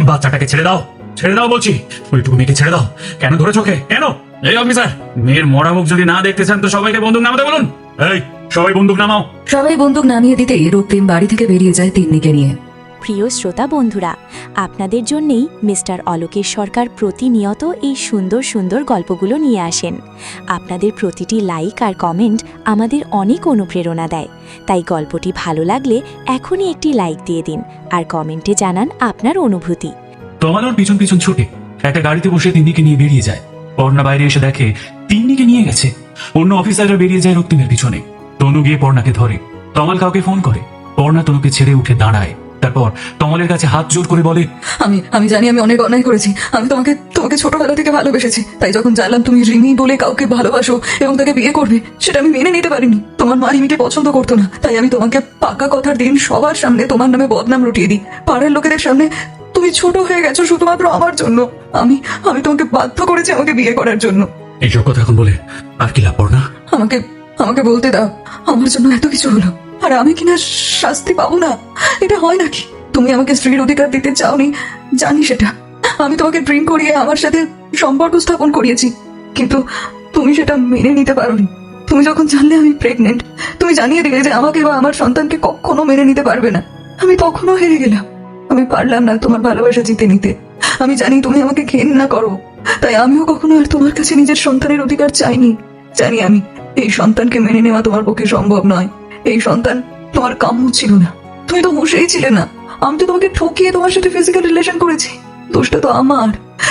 B: বাচ্চাটাকে ছেড়ে দাও, ছেড়ে দাও বলছি। ওইটুকু মেয়েকে ছেড়ে দাও। কেন ধরেছ ওকে? কেন? এই অফিসার, মেয়ের মরা মুখ যদি না দেখতে চান তো সবাইকে বন্দুক নামাতে বলুন। এই সবাই বন্দুক নামাও।
C: সবাই বন্দুক নামিয়ে দিতেই রক্তিম বাড়ি থেকে বেরিয়ে যায় তিন্নিকে নিয়ে।
A: প্রিয় শ্রোতা বন্ধুরা, আপনাদের জন্যেই মিস্টার অলোকেশ সরকার প্রতিনিয়ত এই সুন্দর সুন্দর গল্পগুলো নিয়ে আসেন। আপনাদের প্রতিটি লাইক আর কমেন্ট আমাদের অনেক অনুপ্রেরণা দেয়। তাই গল্পটি ভালো লাগলে এখনই একটি লাইক দিয়ে দিন আর কমেন্টে জানান আপনার অনুভূতি।
B: তমাল ওর পিছন পিছন ছুটে একটা গাড়িতে বসে তিন্নিকে নিয়ে বেরিয়ে যায়। পর্ণা বাইরে এসে দেখে তিন্নিকে নিয়ে গেছে। অন্য অফিসাররা বেরিয়ে যায় রক্তিমের পিছনে। তনু গিয়ে পর্ণাকে ধরে। তমাল কাউকে ফোন করে। পর্ণা তনুকে ছেড়ে উঠে দাঁড়ায়। তারপর তমালের কাছে হাত জোর করে বলে,
C: আমি জানি আমি অনেক অন্যায় করেছি। আমি তোমাকে ছোটবেলা থেকে ভালোবেসেছি। তাই যখন জানলাম তুমি রিমি বলে কাউকে ভালোবাসো এবং তাকে বিয়ে করবে, সেটা আমি মেনে নিতে পারিনি। তোমার মা রিমিকে পছন্দ করতো না, তাই আমি তোমাকে পাকা কথার দিন সবার সামনে তোমার নামে বদনাম রটিয়ে দিই। পাড়ার লোকেদের সামনে তুমি ছোট হয়ে গেছো শুধুমাত্র আমার জন্য। আমি তোমাকে বাধ্য করেছি আমাকে বিয়ে করার জন্য।
B: এইসব কথা এখন বলে আর কি লাভ পড়না?
C: আমাকে বলতে দাও, আমার জন্য এত কিছু হলো আর আমি কিনা শাস্তি পাবো না? এটা হয় নাকি? তুমি আমাকে স্ত্রীর অধিকার দিতে চাওনি, জানি সেটা। আমি তোমাকে ড্রিঙ্ক করিয়ে আমার সাথে সম্পর্ক স্থাপন করিয়েছি, কিন্তু তুমি সেটা মেনে নিতে পারোনি। তুমি যখন জানলে আমি প্রেগনেন্ট, তুমি জানিয়ে দিলে যে আমাকে বা আমার সন্তানকে কখনো মেনে নিতে পারবে না। আমি তখনও হেরে গেলাম। আমি পারলাম না তোমার ভালোবাসা জিতে নিতে। আমি জানি তুমি আমাকে ঘেন্না করো, তাই আমিও কখনো আর তোমার কাছে নিজের সন্তানের অধিকার চাইনি। জানি আমি এই সন্তানকে মেনে নেওয়া তোমার পক্ষে সম্ভব নয়। এই সন্তান তোমার কাম্য ছিল না। তুমি তো হুঁশেই ছিলে না। আমি তো তোমাকে ঠকিয়ে তোমার সাথে ফিজিক্যাল রিলেশন করেছি। দোষটা তো আমার।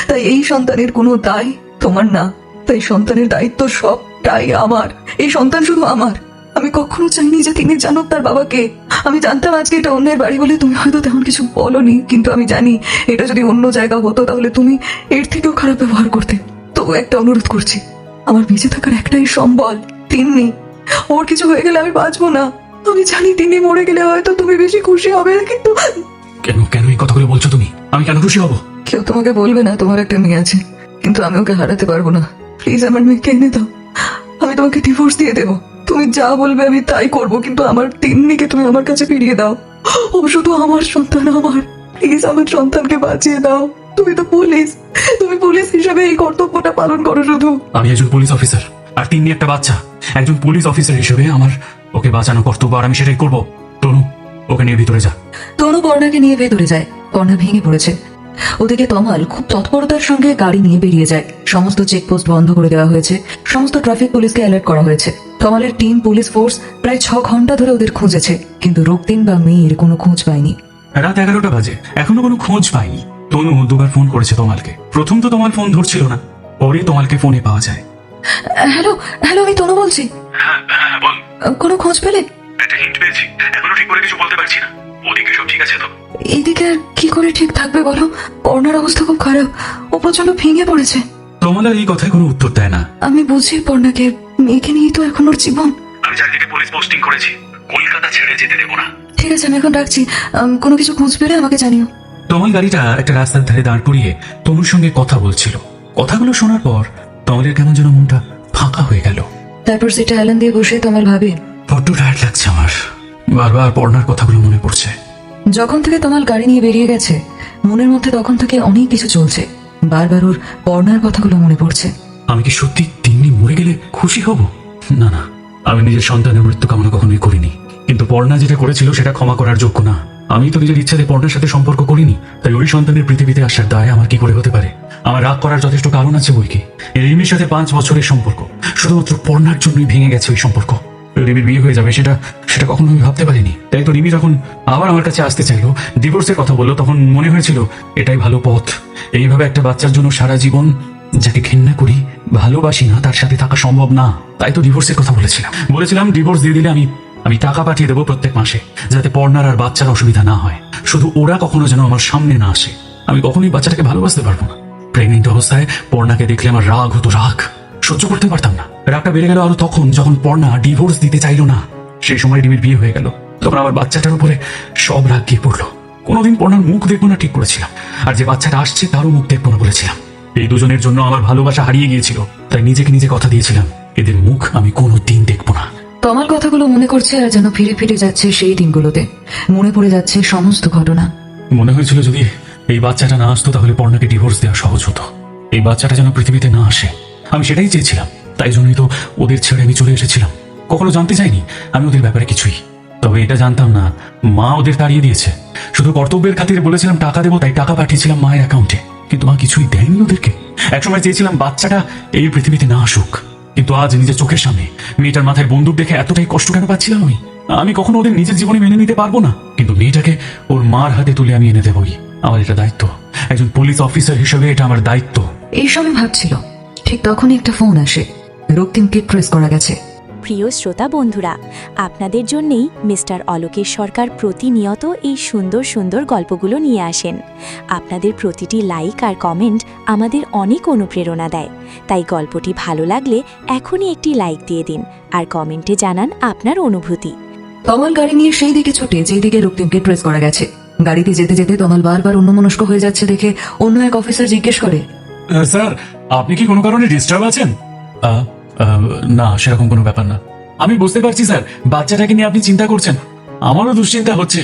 C: তাই এই সন্তানের কোনো দায় তোমার না। তাই সন্তানের দায়িত্ব সবটাই আমার। এই সন্তান শুধু আমার। আমি কখনো চাইনি যে তিনি জানুক তার বাবাকে। আমি জানতাম আজকে এটা অন্যের বাড়ি বলে তুমি হয়তো তেমন কিছু বলনি, কিন্তু আমি জানি এটা যদি অন্য জায়গা হতো তাহলে তুমি এর থেকেও খারাপ ব্যবহার করতে। তবু একটা অনুরোধ করছি, আমার বেঁচে থাকার একটাই সম্বল তিন্নি। ওর কিছু হয়ে গেলে আমি বাঁচবো না। আমি জানি তিনি মরে গেলে হয়তো তুমি বেশি খুশি হবে, কিন্তু
B: কেন কেন এই কথাগুলো বলছো তুমি? আমি কেন খুশি হব?
C: কেউ তোমাকে বলবে না তোমার একটা মেয়ে আছে, কিন্তু আমি ওকে হারাতে পারবো না। প্লিজ আমার মেয়েকে এনে দাও। আমি তোমাকে ডিভোর্স দিয়ে দেবো। তুমি যা বলবে আমি তাই করবো, কিন্তু আমার তিন্নিকে তুমি আমার কাছে ফিরিয়ে দাও। ও শুধু আমার সন্তান, আমার। প্লিজ আমার সন্তানকে বাঁচিয়ে দাও। তুমি তো পুলিশ, তুমি পুলিশ হিসেবে এই কর্তব্যটা পালন করো শুধু।
B: আমি একজন পুলিশ অফিসার আর তিন্নি একটা বাচ্চা। একজন পুলিশ অফিসার হিসেবে আমার ওকে বাঁচানো কর্তব্য, আর আমি সেটাই করবো। তনু, ওকে নিয়ে ভিতরে যা।
C: তনু পর্ণাকে নিয়ে ভেতরে যায়। পর্ণা ভেঙে পড়েছে। ওদিকে তমাল খুব তৎপরতার সঙ্গে গাড়ি নিয়ে বেরিয়ে যায়। সমস্ত চেকপোস্ট বন্ধ করে দেওয়া হয়েছে। সমস্ত ট্রাফিক পুলিশকে অ্যালার্ট করা হয়েছে। তমালের টিম পুলিশ ফোর্স প্রায় 6 ঘন্টা ধরে ওদের খুঁজেছে, কিন্তু রক্তিম বা মেয়ের কোনো খোঁজ পায়নি।
B: রাত 11টা বাজে, এখনো কোনো খোঁজ পাইনি। তনু 2বার ফোন করেছে তমালকে। প্রথম তো তোমার ফোন ধরছিল না, পরে তোমালকে ফোনে পাওয়া যায়।
C: হ্যালো হ্যালো, আমি তনু বলছি।
B: বল।
C: কোনো খোঁজ পেলে?
B: একটা হিন্ট পেয়েছি, এখনো ঠিক করে কিছু বলতে পারছি না। ওদিকে সব ঠিক আছে তো?
C: এইদিকে আর কি করে ঠিক থাকবে বলো? পর্ণার অবস্থা খুব খারাপ। ও প্রচন্ড ভেঙে পড়েছে।
B: তোমাল আর এই কথায় কোনো উত্তর দেয় না।
C: আমি বুঝি পর্ণাকে, মেয়েকে নিয়ে তো এখন ওর জীবন।
B: আমি চারদিকে পুলিশ পোস্টিং করেছি, কলকাতা ছেড়ে যেতে দেবো না।
C: ঠিক আছে, আমি এখন রাখছি। কোনো কিছু খোঁজ পেলে আমাকে জানিও।
B: তমাল গাড়িটা একটা রাস্তার ধারে দাঁড় করিয়ে তনুর সঙ্গে কথা বলছিল। কথাগুলো শোনার পর তমালের কেমন যেন মনটা ফাঁকা হয়ে গেল।
C: তারপর সেটা হেলান দিয়ে বসে তমাল ভাবে,
B: বড্ড টায়ার্ড লাগছে আমার। বারবার পড়নার কথাগুলো মনে পড়ছে।
C: যখন থেকে তমাল গাড়ি নিয়ে বেরিয়ে গেছে, মনের মধ্যে তখন থেকে অনেক কিছু চলছে। বারবার ওর পর্ণার কথাগুলো মনে পড়ছে।
B: আমি কি সত্যি তিন্নি মরে গেলে খুশি হব? না না, আমি নিজের সন্তানের মৃত্যু কামনা কখনোই করিনি, কিন্তু পর্ণা যেটা করেছিল সেটা ক্ষমা করার যোগ্য না। আমি তো নিজের ইচ্ছাতে পর্ণার সাথে সম্পর্ক করিনি, তাই ওই সন্তানের পৃথিবীতে আসার দায় আমার কি করে হতে পারে? আমার রাগ করার যথেষ্ট কারণ আছে বই কি। রিমির সাথে 5 বছরের সম্পর্ক, শুধুমাত্র পর্ণার জন্যই ভেঙে গেছে ওই সম্পর্ক। রিমির বিয়ে হয়ে যাবে সেটা সেটা কখনো আমি ভাবতে পারিনি। তাই তো রিমি যখন আবার আমার কাছে আসতে চাইলো, ডিভোর্সের কথা বললো, তখন মনে হয়েছিল এটাই ভালো পথ। এইভাবে একটা বাচ্চার জন্য সারা জীবন যাকে ঘেন্না করি, ভালোবাসি না, তার সাথে থাকা সম্ভব না। তাই তো ডিভোর্সের কথা বলেছিলাম ডিভোর্স দিয়ে দিলে আমি টাকা পাঠিয়ে দেবো প্রত্যেক মাসে, যাতে পর্ণার আর বাচ্চার অসুবিধা না হয়। শুধু ওরা কখনো যেন আমার সামনে না আসে। আমি কখনোই বাচ্চাটাকে ভালোবাসতে পারবো না। প্রেগনেন্ট অবস্থায় পর্ণাকে দেখলে আমার রাগ হতো, রাগ সহ্য করতে পারতাম না। রাগটা বেড়ে গেল আরো তখন যখন পর্ণা ডিভোর্স দিতে চাইলো না। সেই সময় রিমির বিয়ে হয়ে গেল, তখন আমার বাচ্চাটার উপরে সব রাগ গিয়ে পড়লো। কোনোদিন পর্ণার মুখ দেখবো না ঠিক করেছিলাম, আর যে বাচ্চাটা আসছে তারও মুখ দেখবো না বলেছিলাম। এই দুজনের জন্য আমার ভালোবাসা হারিয়ে গিয়েছিল, তাই নিজেকে নিজে কথা দিয়েছিলাম এদের মুখ আমি কোনোদিন দেখবো না।
C: তমাল কথাগুলো মনে করছে আর যেন ফিরে ফিরে যাচ্ছে সেই দিনগুলোতে। মনে পড়ে যাচ্ছে সমস্ত ঘটনা।
B: মনে হয়েছিল যদি এই বাচ্চাটা না আসতো তাহলে পর্ণাকে ডিভোর্স দেওয়া সহজ হতো। এই বাচ্চাটা যেন পৃথিবীতে না আসে, আমি সেটাই চেয়েছিলাম। তাই জন্যই তো ওদের ছেড়ে আমি চলে এসেছিলাম। কখনো জানতে চাইনি আমি ওদের ব্যাপারে কিছুই। তবে এটা জানতাম না মা ওদের তাড়িয়ে দিয়েছে। শুধু কর্তব্যের খাতিরে বলেছিলাম টাকা দেবো, তাই টাকা পাঠিয়েছিলাম মায়ের অ্যাকাউন্টে, কিন্তু মা কিছুই দেয়নি ওদেরকে। একসময় চেয়েছিলাম বাচ্চাটা এই পৃথিবীতে না আসুক, কিন্তু আজ নিজের চোখের সামনে মেয়েটার মাথায় বন্দুক দেখে এতটাই কষ্ট কেন পাচ্ছিলাম আমি কখনো ওদের নিজের জীবনে মেনে নিতে পারবো না, কিন্তু মেয়েটাকে ওর মার হাতে তুলে আমি এনে দেবই। আমার এটা দায়িত্ব, একজন পুলিশ অফিসার হিসেবে এটা আমার দায়িত্ব।
C: এইসবই ভাবছিল, ঠিক তখনই একটা ফোন আসে। রক্তিমকে ট্রেস করা গেছে।
A: প্রিয় শ্রোতা বন্ধুরা, আপনাদের জন্যেই মিস্টার অলোকেশ সরকার প্রতিনিয়ত এই সুন্দর সুন্দর গল্পগুলো নিয়ে আসেন। আপনাদের প্রতিটি লাইক আর কমেন্ট আমাদের অনেক অনুপ্রেরণা দেয়। তাই গল্পটি ভালো লাগলে এখনই একটি লাইক দিয়ে দিন আর কমেন্টে জানান আপনার অনুভূতি।
C: তমাল গাড়ি নিয়ে সেই দিকে ছুটে যেই দিকে রক্তিমকে ট্রেস করা গেছে। গাড়িতে যেতে যেতে তমাল বারবার অন্যমনস্ক হয়ে যাচ্ছে দেখে অন্য এক অফিসার জিজ্ঞেস করে,
B: স্যার আপনি কি কোনো কারণে ডিস্টার্ব আছেন? না, সেরকম কোনো ব্যাপার না। আমি বুঝতে পারছি স্যার, বাচ্চাটাকে নিয়ে আপনি চিন্তা করছেন। আমারও দুশ্চিন্তা হচ্ছে।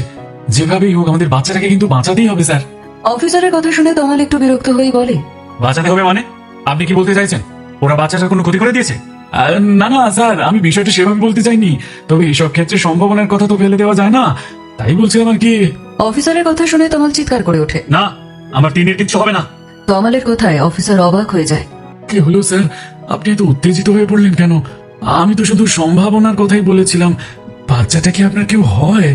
B: যেভাবেই হোক আমাদের বাচ্চাটাকে কিন্তু বাঁচাতেই হবে স্যার।
C: অফিসারের কথা শুনে তমাল একটু বিরক্ত হয়ে বলে,
B: বাঁচাতে হবে মানে? আপনি কি বলতে চাইছেন ওরা বাচ্চাটার কোনো ক্ষতি করে দিয়েছে? না না স্যার, আমি বিষয়টা সেভাবে বলতে চাইনি। তবে এইসব ক্ষেত্রে সম্ভাবনার কথা তো ফেলে দেওয়া যায় না, তাই বলছিলাম আর কি।
C: অফিসারের কথা শুনে তমাল চিৎকার করে ওঠে।
B: না, আমার টিনের কিচ্ছু হবে না।
C: তমালের কথায় অফিসার অবাক হয়ে যায়।
B: কি হলো স্যার, আপনি এত উত্তেজিত হয়ে পড়লেন কেন? আমি তো শুধু সম্ভাবনার কথাই বলেছিলাম। বাচ্চাটা কি আপনার কেউ হয়?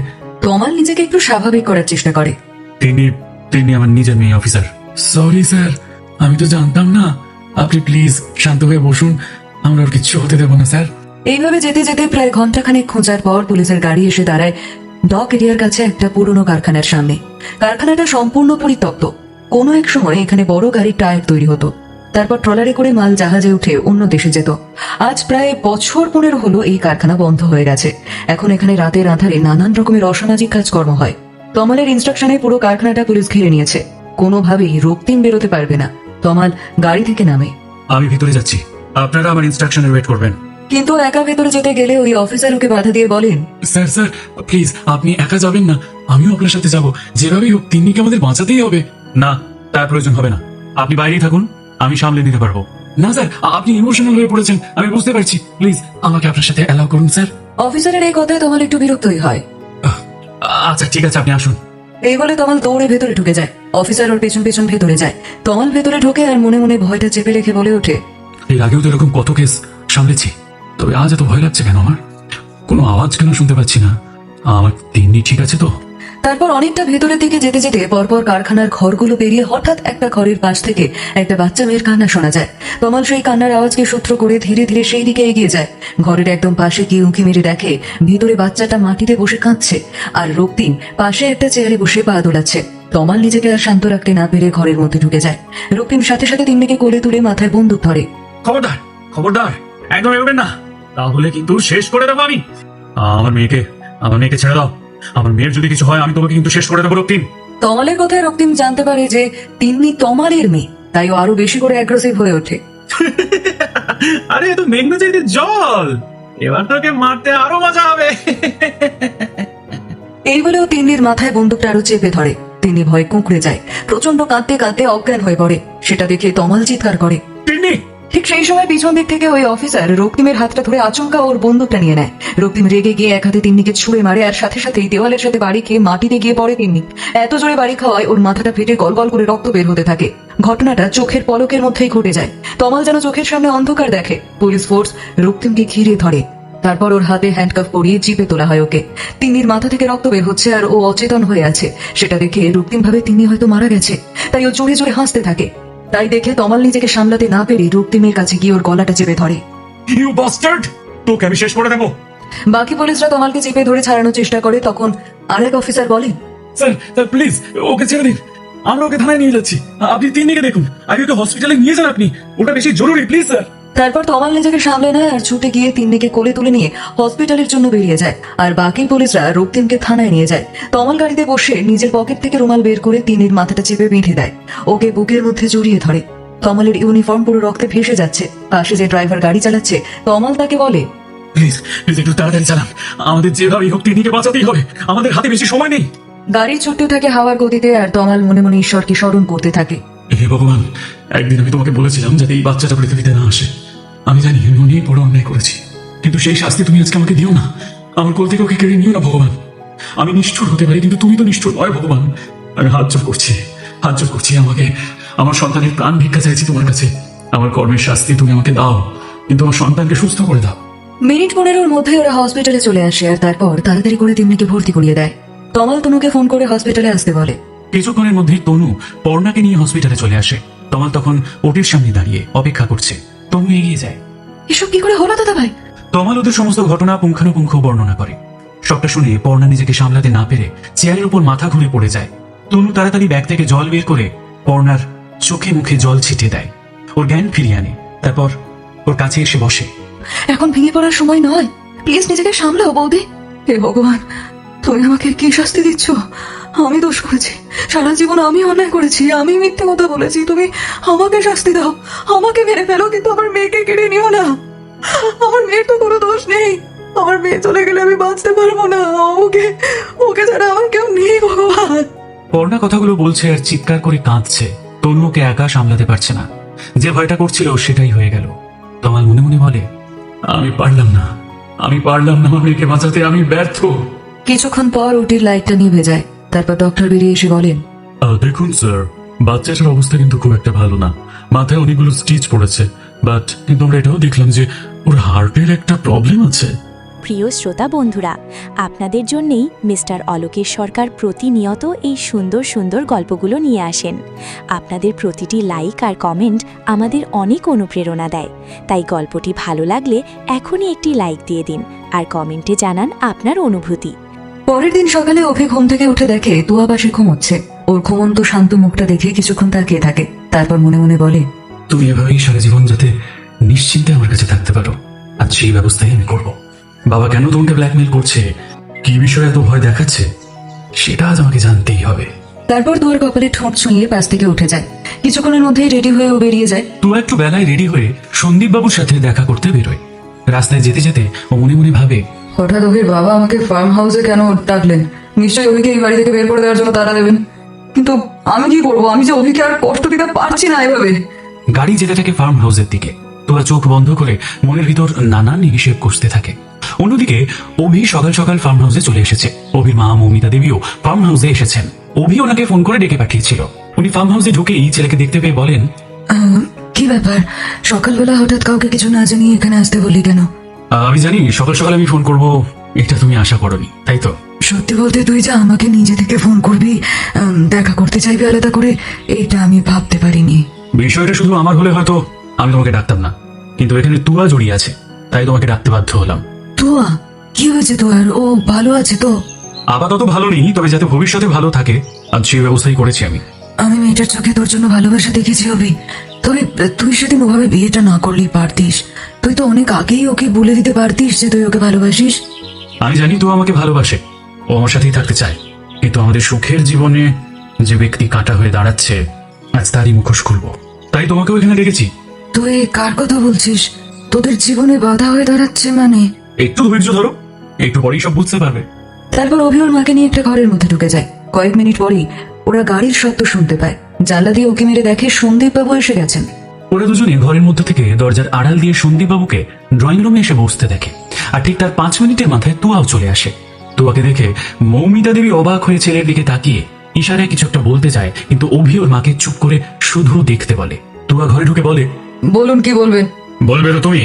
C: তমাল নিজেকে একটু স্বাভাবিক করার চেষ্টা করে।
B: তিনি আমার নিজের মেয়ে অফিসার। সরি স্যার, আমি তো জানতাম না। আপনি প্লিজ শান্ত হয়ে বসুন, আমরা আর কিচ্ছু হতে দেবো না স্যার।
C: এইভাবে যেতে যেতে প্রায় ঘন্টাখানেক খোঁজার পর পুলিশের গাড়ি এসে দাঁড়ায় ডক এরিয়ার কাছে একটা পুরনো কারখানার সামনে। কারখানাটা সম্পূর্ণ পরিত্যক্ত। কোনো এক সময় এখানে বড় গাড়ির টায়ার তৈরি হতো, তারপর ট্রলারে করে মাল জাহাজে উঠে অন্য দেশে যেত। আজ প্রায় বছর 15 হলো এই কারখানা বন্ধ হয়ে গেছে। এখন এখানে রাতের আঁধারে নানান রকমের অসামাজিক কাজকর্ম হয়। তমালের ইনস্ট্রাকশনে পুরো কারখানাটা পুলিশ ঘিরে নিয়েছে। কোনোভাবেই রক্তিম বেরোতে পারবে না। তমাল গাড়ি থেকে নামে।
B: আমি ভিতরে যাচ্ছি, আপনারা আমার ইনস্ট্রাকশনের ওয়েট করবেন।
C: কিন্তু একা ভেতরে যেতে গেলে ওই অফিসার ওকে বাধা দিয়ে বলেন,
B: স্যার স্যার প্লিজ, আপনি একা যাবেন না, আমিও আপনার সাথে যাব। যেভাবেই হোক তিন্নিকে আমাদের বাঁচাতেই হবে। না, তার প্রয়োজন হবে না, আপনি বাইরেই থাকুন, আমি সামলে নিতে পারবো। না স্যার, আপনি ইমোশনাল হয়ে পড়েছেন, আমি বুঝতে পারছি। প্লিজ আমাকে আপনার সাথে অ্যালাউ করুন স্যার।
C: অফিসারের এই কথায় তমাল একটু বিরক্তই হয়।
B: আচ্ছা ঠিক আছে, আপনি আসুন।
C: এই বলে তমাল দৌড়ে ভেতরে ঢুকে যায়। অফিসার ওর পেছন পেছন ভেতরে যায়। তমাল ভেতরে ঢোকে আর মনে মনে ভয়টা চেপে রেখে বলে ওঠে,
B: এর আগেও তো এরকম কত কেস সামলেছি, তবে আজ এত ভয় লাগছে কেন আমার? কোনো আওয়াজ কেন শুনতে পাচ্ছি না? আমার তিন্নি ঠিক আছে তো?
C: তারপর অনেকটা ভেতরের দিকে যেতে যেতে পরপর কারখানার ঘরগুলো পেরিয়ে হঠাৎ একটা ঘরের পাশ থেকে একটা বাচ্চা মেয়ের কান্না শোনা যায়। তমাল সেই কান্নার আওয়াজকে সূত্র করে ধীরে ধীরে সেই দিকে এগিয়ে যায়। ঘরের একদম পাশে গিয়ে উঁকি মেরে দেখে ভিতরে বাচ্চাটা মাটিতে বসে কাঁদছে, আর রক্তিম পাশে একটা চেয়ারে বসে পা দোলাচ্ছে। তমাল নিজেকে আর শান্ত রাখতে না পেরে ঘরের মধ্যে ঢুকে যায়। রক্তিম সাথে সাথে তিন্নিকে কোলে তুলে মাথায় বন্দুক ধরে।
B: খবরদার খবরদার, একদম এগোবেন না, তাহলে কিন্তু শেষ করে দেবো আমি। আমার মেয়েকে ছেড়ে দাও। আমার মেয়ের যদি কিছু হয় আমি তোমাকে কিন্তু শেষ করে দেবো রক্তিম।
C: তমালের কথায় রক্তিম জানতে পারে যে তিন্নি তমালের মেয়ে, তাই ও আরো বেশি করে অ্যাগ্রেসিভ হয়ে ওঠে।
B: আরে এ তো মেঘনা চাইতে জল, এবার তোকে মারতে আরো মজা হবে।
C: এই বলেও তিন্নির মাথায় বন্দুকটা আরো চেপে ধরে। তিনি ভয় কুঁকড়ে যায়, প্রচন্ড কাঁদতে কাঁদতে অজ্ঞান হয়ে পড়ে। সেটা দেখে তমাল চিৎকার করে।
B: তিন্নি!
C: ঠিক সেই সময় পিছন দিক থেকে ওই অফিসার রক্তিমের হাতটা ধরে আচমকা ওর বন্দুকটা নিয়ে নেয়। রক্তিম রেগে গিয়ে এক হাতে তিন্নিকে ছুঁড়ে মারে, আর সাথে সাথেই দেওয়ালের সাথে বাড়ি খেয়ে মাটিতে গিয়ে পড়ে তিন্নি। এত জোরে বাড়ি খাওয়ায় ওর মাথাটা ফেটে গলগল করে রক্ত বের হতে থাকে। ঘটনাটা চোখের পলকের মধ্যেই ঘটে যায়। তমাল যেন চোখের সামনে অন্ধকার দেখে। পুলিশ ফোর্স রক্তিমকে ঘিরে ধরে। তারপর ওর হাতে হ্যান্ডকাফ পরিয়ে জিপে তোলা হয় ওকে। তিন্নির মাথা থেকে রক্ত বের হচ্ছে আর ও অচেতন হয়ে আছে। সেটা দেখে রক্তিম ভাবে তিন্নি হয়তো মারা গেছে, তাই ও জোরে জোরে হাসতে থাকে। তাই দেখে তমাল নিজেকে সামলাতে না পেরে রক্তিমের কাছে গিয়ে ওর গলাটা চেপে ধরে।
B: ইউ বাস্টার্ড, তোকে আমি শেষ করে দেবো।
C: বাকি পুলিশরা তমালকে চেপে ধরে ছাড়ানোর চেষ্টা করে, তখন আরেক অফিসার বলে,
B: স্যার স্যার প্লিজ ওকে ছেড়ে দিন, আমরা ওকে থানায় নিয়ে যাচ্ছি। আপনি তিন্নিকে দেখুন, আগে ওকে হসপিটালে নিয়ে যান আপনি, ওটা বেশি জরুরি, প্লিজ স্যার।
C: তারপর তমাল নিজেকে সামলে নেয় আর ছুটে গিয়ে তিন্নিকে কোলে তুলে নিয়ে হসপিটালের জন্য বেরিয়ে যায়। আর বাকি পুলিশরা রক্তিমকে থানায় নিয়ে যায়। তমাল গাড়িতে বসে নিজের পকেট থেকে রুমাল বের করে তিন্নির মাথাটা চেপে বেঁধে দেয়, ওকে বুকের মধ্যে জড়িয়ে ধরে। তমালের ইউনিফর্ম পুরো রক্তে ভেসে যাচ্ছে। পাশে যে ড্রাইভার গাড়ি চালাচ্ছে তমাল তাকে বলে,
B: প্লিজ প্লিজ একটু তাড়াতাড়ি চালান, আমাদের যেভাবেই হোক তিন্নিকে বাঁচাতেই হবে, আমাদের হাতে বেশি সময় নেই।
C: গাড়ি ছুটতে থাকে হাওয়ার গতিতে আর তমাল মনে মনে ঈশ্বরকে স্মরণ করতে থাকে।
B: হে ভগবান, একদিন আমি তোমাকে বলেছিলাম যাতে এই বাচ্চাটা পৃথিবীতে না আসে। আমি জানি আমি অনেক বড় অন্যায় করেছি, কিন্তু সেই শাস্তি তুমি আজকে আমাকে দিও না। আমার কোল থেকে ওকে কেড়ে নিও না ভগবান। আমি নিষ্ঠুর হতে পারি, কিন্তু তুমি তো নিষ্ঠুর নয় ভগবান। আমি হাত জোর করছি, আমাকে আমার সন্তানের প্রাণ ভিক্ষা চাইছি তোমার কাছে। আমার কর্মের শাস্তি তুমি আমাকে দাও, কিন্তু আমার সন্তানকে সুস্থ করে দাও।
C: মিনিট 15-র মধ্যে ওরা হসপিটালে চলে আসে আর তারপর তাড়াতাড়ি করে তিন্নিকে ভর্তি করিয়ে দেয়। তমাল তনুকে ফোন করে হসপিটালে আসতে বলে।
B: কিছুক্ষণের মধ্যেই তনু পর্ণাকে নিয়ে হসপিটালে চলে আসে। তমাল তখন ওটির সামনে দাঁড়িয়ে অপেক্ষা করছে। তনু এগিয়ে যায়।
C: এসব কি করে হলো দাদা ভাই?
B: তমাল ওদের সমস্ত ঘটনা পুঙ্খানুপুঙ্খ বর্ণনা করে। সবটা শুনে পর্ণা নিজেকে সামলাতে না পেরে চেয়ারের উপর মাথা ঘুরে পড়ে যায়। তনু তাড়াতাড়ি ব্যাগ থেকে জল বের করে পর্ণার চোখে মুখে জল ছিটিয়ে দেয়, ওর জ্ঞান ফিরিয়ে আনে। তারপর ওর কাছে এসে বসে।
C: এখন ভেঙে পড়ার সময় নয়, প্লিজ নিজেকে সামলাও বৌদি। হে ভগবান, তুমি আমাকে কি শাস্তি দিচ্ছ? আমি দোষ করেছি, সারা জীবন আমি অন্যায় করেছি, আমি মিথ্যে কথা বলেছি। তুমি আমাকে শাস্তি দাও, আমাকে মেরে ফেলো, কিন্তু আমার মেয়েকে কেড়ে নিও না। আমার মেয়ের তো কোনো দোষ নেই। আমার মেয়ে চলে গেলে আমি বাঁচতে পারবো না। ওকে ছাড়া আমার কেউ নেই ভগবান।
B: পর্ণা কথাগুলো বলছে আর চিৎকার করে কাঁদছে। তনু ওকে একা সামলাতে পারছে না। যে ভয়টা করছিল সেটাই হয়ে গেল। তমাল মনে মনে বলে, আমি পারলাম না আমার মেয়েকে বাঁচাতে, আমি ব্যর্থ।
C: কিছুক্ষণ পর ওটির লাইটটা নিভে যায়। তারপর ডক্টর বেরিয়ে এসে বলেন,
B: দেখুন স্যার, বাচ্চাটার অবস্থা কিন্তু খুব একটা ভালো না। মাথায় অনেকগুলো স্টিচ পড়েছে, কিন্তু আমরা এটাও দেখলাম যে ওর হার্টের একটা প্রবলেম আছে।
A: প্রিয় শ্রোতা বন্ধুরা, আপনাদের জন্যেই মিস্টার অলোকেশ সরকার প্রতিনিয়ত এই সুন্দর সুন্দর গল্পগুলো নিয়ে আসেন। আপনাদের প্রতিটি লাইক আর কমেন্ট আমাদের অনেক অনুপ্রেরণা দেয়। তাই গল্পটি ভালো লাগলে এখনই একটি লাইক দিয়ে দিন আর কমেন্টে জানান আপনার অনুভূতি।
C: পরের দিন সকালে অভি ঘুম থেকে উঠে দেখে তুয়া পাশে ঘুমোচ্ছে। ওর ঘুমন্ত শান্ত মুখটা দেখে কিছুক্ষণ তাকিয়ে থাকে। তারপর মনে মনে বলে,
B: তুমি এভাবেই সারা জীবন যাতে নিশ্চিন্তে আমার কাছে থাকতে পারো, আর সেই ব্যবস্থাই আমি করব। বাবা কেন তোমাকে ব্ল্যাকমেল করছে, কি বিষয়ে এত ভয় দেখাচ্ছে, সেটা আজ আমাকে জানতেই হবে।
C: তারপর তুয়ার কপালে ঠোঁট ছুঁয়ে পাশ থেকে উঠে যায়। কিছুক্ষণের মধ্যেই রেডি হয়ে ও বেরিয়ে যায়।
B: তুই একটু বেলায় রেডি হয়ে সন্দীপ বাবুর সাথে দেখা করতে বেরোয়। রাস্তায় যেতে যেতে ও মনে মনে ভাবে,
C: হঠাৎ অভির বাবা আমাকে ফার্ম হাউসে কেন ডাকলেন? নিশ্চয়ই অভিকে এই বাড়ি থেকে বের করে দেওয়ার জন্য তাড়া দেবেন। কিন্তু আমি কি করবো? আমি যে অভিকে আর কষ্ট দিতে পারছি না এভাবে।
B: গাড়ি যেতে থাকে ফার্ম হাউসের দিকে। তোরা চোখ বন্ধ করে মনের ভিতর নানান হিসেব কষতে থাকে। অন্যদিকে অভি সকাল সকাল ফার্ম হাউসে চলে এসেছে। অভির মা মৌমিতা দেবীও ফার্ম হাউসে এসেছেন। অভি ওনাকে ফোন করে ডেকে পাঠিয়েছিল। উনি ফার্ম হাউসে ঢুকেই ছেলেকে দেখতে পেয়ে বলেন,
C: কি ব্যাপার, সকালবেলা হঠাৎ কাউকে কিছু না জানিয়ে এখানে আসতে বললি কেন?
B: আমি জানি সকাল সকাল আমি ফোন করব, এটা তুমি আশা করনি, তাই তো?
C: সত্যি বলতে তুই যা আমাকে নিজে থেকে ফোন করবি, দেখা করতে চাইবি আলাদা করে, এটা আমি ভাবতে পারিনি।
B: বিষয়টা শুধু আমার হলে হয়তো আমি তোমাকে ডাকতাম না, কিন্তু এখানে তুয়া জড়িয়ে আছে, তাই তোমাকে ডাকতে বাধ্য হলাম।
C: তুয়া? কি হয়েছে তোর? ও ভালো আছে তো?
B: আপাতত ভালো নেই, তবে যাতে ভবিষ্যতে ভালো থাকে আজ সেই ব্যবস্থাই করেছি আমি।
C: আমি মেয়েটার চোখে তোর জন্য ভালোবাসা দেখেছি অভি। তবে তুই সেদিন ওভাবে বিয়েটা না করলেই পারতিস। তুই তো অনেক আগেই ওকে বলে দিতে পারতিস যে তুই ওকে ভালোবাসিস।
B: আমি জানি তো আমাকে ভালোবাসে, ও আমার সাথেই থাকতে চায়, কিন্তু আমাদের সুখের জীবনে যে ব্যক্তি কাঁটা হয়ে দাঁড়াচ্ছে আজ তারই মুখোশ খুলবো, তাই তোমাকেও এখানে ডেকেছি।
C: তুই কার কথা বলছিস? তোদের জীবনে বাধা হয়ে দাঁড়াচ্ছে মানে?
B: একটু ধৈর্য ধরো, একটু পরেই সব বুঝতে পারবে।
C: তারপর অভি ওর মাকে নিয়ে একটা ঘরের মধ্যে ঢুকে যায়। কয়েক মিনিট পরেই ওরা গাড়ির শব্দ শুনতে পায়। জানলা দিয়ে ওকে মেরে দেখে সন্দীপ বাবু এসে গেছেন।
B: ওরা দুজনে ঘরের মধ্যে থেকে দরজার আড়াল দিয়ে সন্দীপ বাবুকে ড্রয়িং রুমে এসে বসতে দেখে। আর ঠিক তার 5 মিনিটের মাথায় তুয়াও চলে আসে। তুয়াকে দেখে মৌমিতা দেবী অবাক হয়ে ছেলের দিকে তাকিয়ে ইশারায় কিছু একটা বলতে চায়, কিন্তু অভি ওর মাকে চুপ করে শুধু দেখতে বলে। তুয়া ঘরে ঢুকে বলে,
C: বলুন কি বলবেন?
B: বলবে তো তুমি,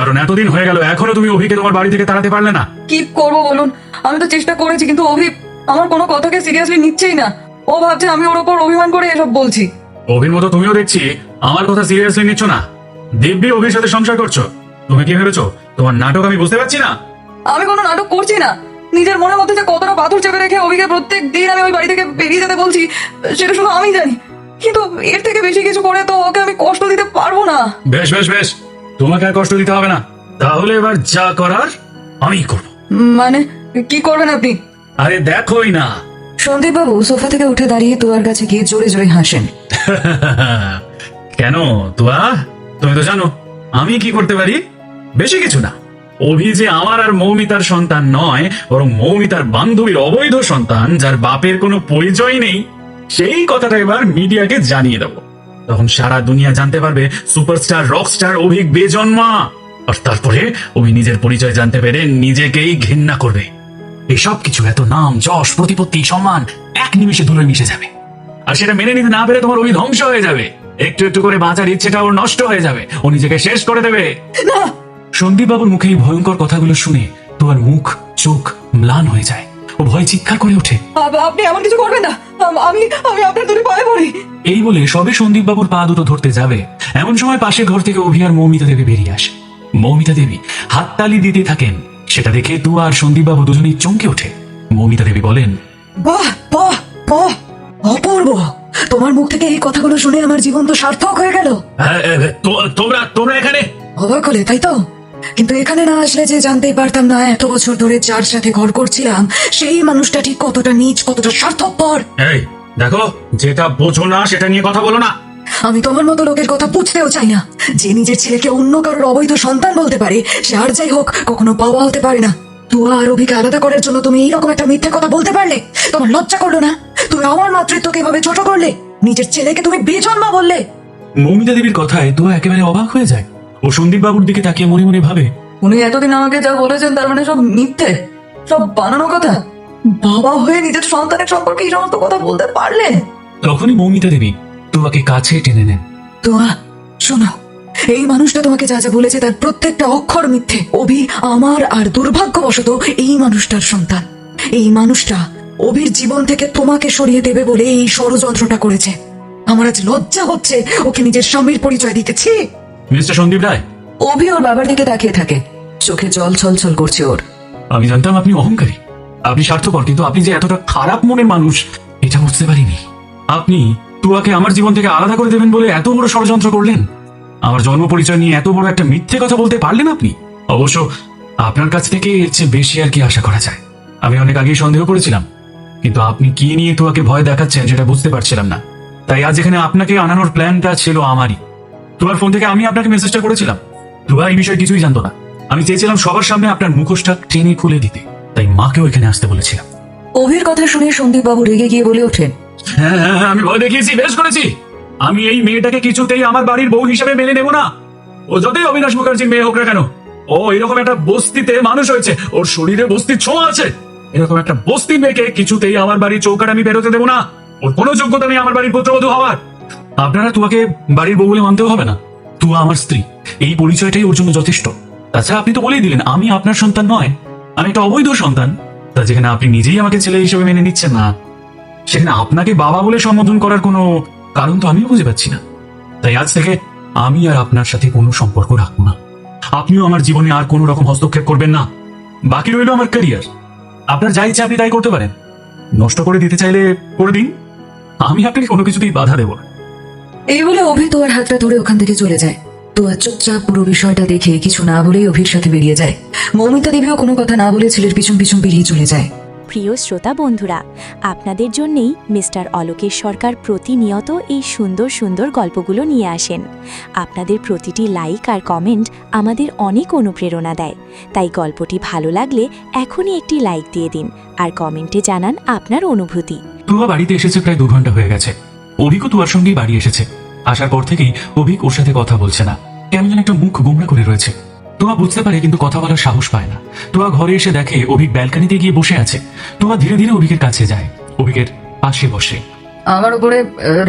B: কারণ এতদিন হয়ে গেল, এখনো তুমি অভিকে তোমার বাড়ি থেকে তাড়াতে পারলে না।
C: কি করবো বলুন? আমি তো চেষ্টা করেছি, কিন্তু অভি আমার কোনো কথাকে সিরিয়াসলি নিচ্ছেই না। ও ভাবছে আমি ওর ওপর অভিমান করে এসব বলছি।
B: অভির মতো তুমিও দেখছি আমার কথা সিরিয়াসলি নিচ্ছ না। দিব্যি অভির সাথে সংসার করছো। তুমি কি ভেবেছো তোমার নাটক আমি বুঝতে পারছি না?
C: আমি কোনো নাটক করছি না। নিজের মনের মধ্যে যে কতটা পাথর চেপে রেখে অভিকে প্রত্যেক দিন আমি ওই বাড়ি থেকে বেরিয়ে যেতে বলছি, সেটা শুধু আমি জানি। কিন্তু এর থেকে বেশি কিছু করে তো ওকে আমি কষ্ট দিতে পারবো না।
B: বেশ বেশ বেশ, তোমাকে আর কষ্ট দিতে হবে না। তাহলে এবার যা করার আমি করব।
C: মানে কি করবেন আপনি?
B: আরে দেখোই না।
C: সন্দীপ বাবু সোফা থেকে উঠে দাঁড়িয়ে তুয়ার কাছে গিয়ে জোরে জোরে হাসেন।
B: কেন তুয়া, তুমি তো জানো আমি কি করতে পারি। বেশি কিছু না, অভি যে আমার আর মৌমিতার সন্তান নয়, বরং মৌমিতার বান্ধবীর অবৈধ সন্তান, যার বাপের কোনো পরিচয় নেই, সেই কথাটা এবার মিডিয়াকে জানিয়ে দেবো। তখন সারা দুনিয়া জানতে পারবে সুপারস্টার রকস্টার অভিক বেজন্মা। আর তারপরে অভি নিজের পরিচয় জানতে পেরে নিজেকেই ঘৃণা করবে। এসব কিছু, এত নাম যশ প্রতিপত্তি সম্মান এক নিমিষে ধুলোয় মিশে যাবে। আর সেটা মেনে নিতে না পেরে তোমার অভি ধ্বংস হয়ে যাবে। একটু একটু করে বাঁচার ইচ্ছেটা ওর নষ্ট হয়ে যাবে, ও নিজেকে শেষ করে দেবে।
C: না,
B: সন্দীপ বাবুর মুখে এই ভয়ঙ্কর কথাগুলো শুনে তোমার মুখ চোখ ম্লান হয়ে যায়। ও ভয় চিৎকার করে ওঠে।
C: আপনি এমন কিছু করবেন না। আমি আমি আপনার দুটি পায়ে পড়ি।
B: এই বলে সবে সন্দীপ বাবুর পা দুটো ধরতে যাবে, এমন সময় পাশের ঘর থেকে অভি আর মৌমিতা দেবী বেরিয়ে আসে। মৌমিতা দেবী হাততালি দিতে থাকেন। সেটা দেখে তুয়া আর সন্দীপ বাবু দুজনেই চমকে ওঠে। মৌমিতা দেবী বলেন,
C: বাহ বাহ বাহ, অপূর্ব! তোমার মুখ থেকে এই কথাগুলো শুনে আমার জীবন তো সার্থক হয়ে গেল।
B: তোমরা এখানে?
C: অবাক হলে, তাই তো? কিন্তু এখানে না আসলে যে জানতেই পারতাম না এত বছর ধরে যার সাথে ঘর করছিলাম সেই মানুষটা ঠিক কতটা নীচ, কতটা স্বার্থপর।
B: এই দেখো, যেটা বোঝো না সেটা নিয়ে কথা বলো না।
C: আমি তোমার মতো লোকের কথা বুঝতেও চাই না। যে নিজের ছেলেকে অন্য কারোর অবৈধ সন্তান বলতে পারে, সে আর যাই হোক কখনো বাবা হতে পারে না। তুয়া আর অভিকে আলাদা করার জন্য তুমি এইরকম একটা মিথ্যে কথা বলতে পারলে? তোমার লজ্জা করলো না? তুমি আমার মাতৃত্বকে এভাবে ছোট করলে, নিজের ছেলেকে তুমি বেজন্মা বললে।
B: মৌমিতা দেবীর কথায় তুয়া একেবারে অবাক হয়ে যায়। ও সন্দীপ বাবুর দিকে তাকিয়ে মনে মনে ভাবে,
C: উনি এতদিন আমাকে যা বলেছেন তার মানে সব মিথ্যে, সব বানানো কথা। বাবা হয়ে নিজের সন্তানের সম্পর্কে এই সমস্ত কথা বলতে পারলে?
B: তখনই মৌমিতা দেবী তুয়াকে কাছে টেনে নেন।
C: তোয়া, শোনো, এই মানুষটা তোমাকে যা যা বলেছে তার প্রত্যেকটা অক্ষর মিথ্যে। অভি আমার আর দুর্ভাগ্যবশত এই মানুষটার সন্তান। এই মানুষটা অভির জীবন থেকে তোমাকে সরিয়ে দেবে বলে এই ষড়যন্ত্রটা করেছে। আমার আজ লজ্জা হচ্ছে ওকে নিজের স্বামীর পরিচয় দিতেছি।
B: মিস্টার সন্দীপ রায়।
C: অভি ওর বাবার দিকে তাকিয়ে থাকে, চোখে জল ছলছল করছে ওর।
B: আমি জানতাম আপনি অহংকারী, আপনি স্বার্থপর, কিন্তু আপনি যে এতটা খারাপ মনের মানুষ এটা বুঝতে পারিনি। আপনি তুয়াকে আমার জীবন থেকে আলাদা করে দেবেন বলে এত বড় ষড়যন্ত্র করলেন। আমার জন্ম পরিচয় নিয়ে এত বড় একটা মিথ্যে কথা বলতে পারলেন আপনি। অবশ্য আপনার কাছ থেকে এর চেয়ে বেশি আর কি আশা করা যায়। আমি অনেক আগেই সন্দেহ করেছিলাম, কিন্তু আপনি কি নিয়ে তুয়াকে ভয় দেখাচ্ছেন সেটা বুঝতে পারছিলাম না। তাই আজ এখানে আপনাকে আনানোর প্ল্যানটা ছিল আমারই। তোমার ফোন থেকে আমি আপনাকে মেসেজটা করেছিলাম। তুয়া এই বিষয়ে কিছুই জানতো না। আমি চেয়েছিলাম সবার সামনে আপনার মুখোশটা টেনে খুলে দিতে, তাই মাকেও এখানে আসতে বলেছিলাম।
C: অভির কথা শুনে সন্দীপ বাবু রেগে গিয়ে বলে ওঠেন,
B: হ্যাঁ হ্যাঁ হ্যাঁ, আমি ভয় দেখিয়েছি, বেশ করেছি। আমি এই মেয়েটাকে কিছুতেই আমার বাড়ির বউ হিসেবে মেনে নেব না। ও যতই অবিনাশ মুখার্জির মেয়ে হোক না কেন, ও এরকম একটা বস্তিতে মানুষ হয়েছে, ওর শরীরে বস্তির ছোঁয়া আছে। এরকম একটা বস্তির মেয়েকে কিছুতেই আমার বাড়ির চৌকাট আমি বেরোতে দেবো না। ওর কোনো যোগ্যতা নেই আমার বাড়ির পুত্রবধূ হওয়ার। আপনারা তুয়াকে বাড়ির বউ বলে মানতেও হবে না। তুয়া আমার স্ত্রী, এই পরিচয়টাই ওর জন্য যথেষ্ট। তাছাড়া আপনি তো বলেই দিলেন আমি আপনার সন্তান নয়, আমি একটা অবৈধ সন্তান। তা যেখানে আপনি নিজেই আমাকে ছেলে হিসেবে মেনে নিচ্ছেন না, সেখানে আপনাকে বাবা বলে সম্বোধন করার কোনো কারণ তো আমিও বুঝে পাচ্ছি না। তাই আজ থেকে আমি আর আপনার সাথে কোনো সম্পর্ক রাখবো না। আপনিও আমার জীবনে আর কোনো রকম হস্তক্ষেপ করবেন না। বাকি রইল আমার ক্যারিয়ার। আপনার যা ইচ্ছে আপনি তাই করতে পারেন, নষ্ট করে দিতে চাইলে করে দিন, আমি আপনাকে কোনো কিছুতেই বাধা দেব না।
C: এই বলে অভি তোয়ার হাতটা ধরে ওখান থেকে চলে যায়। তোয়া চুপচাপ পুরো বিষয়টা দেখে কিছু না বলেই অভির সাথে বেরিয়ে যায়। মৌমিতা দেবীও কোনো কথা না বলে ছেলের পিছন পিছন বেরিয়ে চলে যায়।
A: প্রিয় শ্রোতা বন্ধুরা, আপনাদের জন্যেই মিস্টার অলোকেশ সরকার প্রতিনিয়ত এই সুন্দর সুন্দর গল্পগুলো নিয়ে আসেন। আপনাদের প্রতিটি লাইক আর কমেন্ট আমাদের অনেক অনুপ্রেরণা দেয়। তাই গল্পটি ভালো লাগলে এখনই একটি লাইক দিয়ে দিন আর কমেন্টে জানান আপনার অনুভূতি।
B: তুয়া বাড়িতে এসেছে প্রায় 2 ঘন্টা হয়ে গেছে। অভিকও তুয়ার সঙ্গেই বাড়ি এসেছে। আসার পর থেকেই অভিক ওর সাথে কথা বলছে না, কেমন যেন একটা মুখ গোমড়া করে রয়েছে। তুয়া বুঝতে পারে কিন্তু কথা বলার সাহস পায় না। তুয়া ঘরে এসে দেখে অভিক ব্যালকনিতে গিয়ে বসে আছে। তুয়া ধীরে ধীরে অভিকের কাছে যায়, অভিকের পাশে বসে।
C: আমার উপরে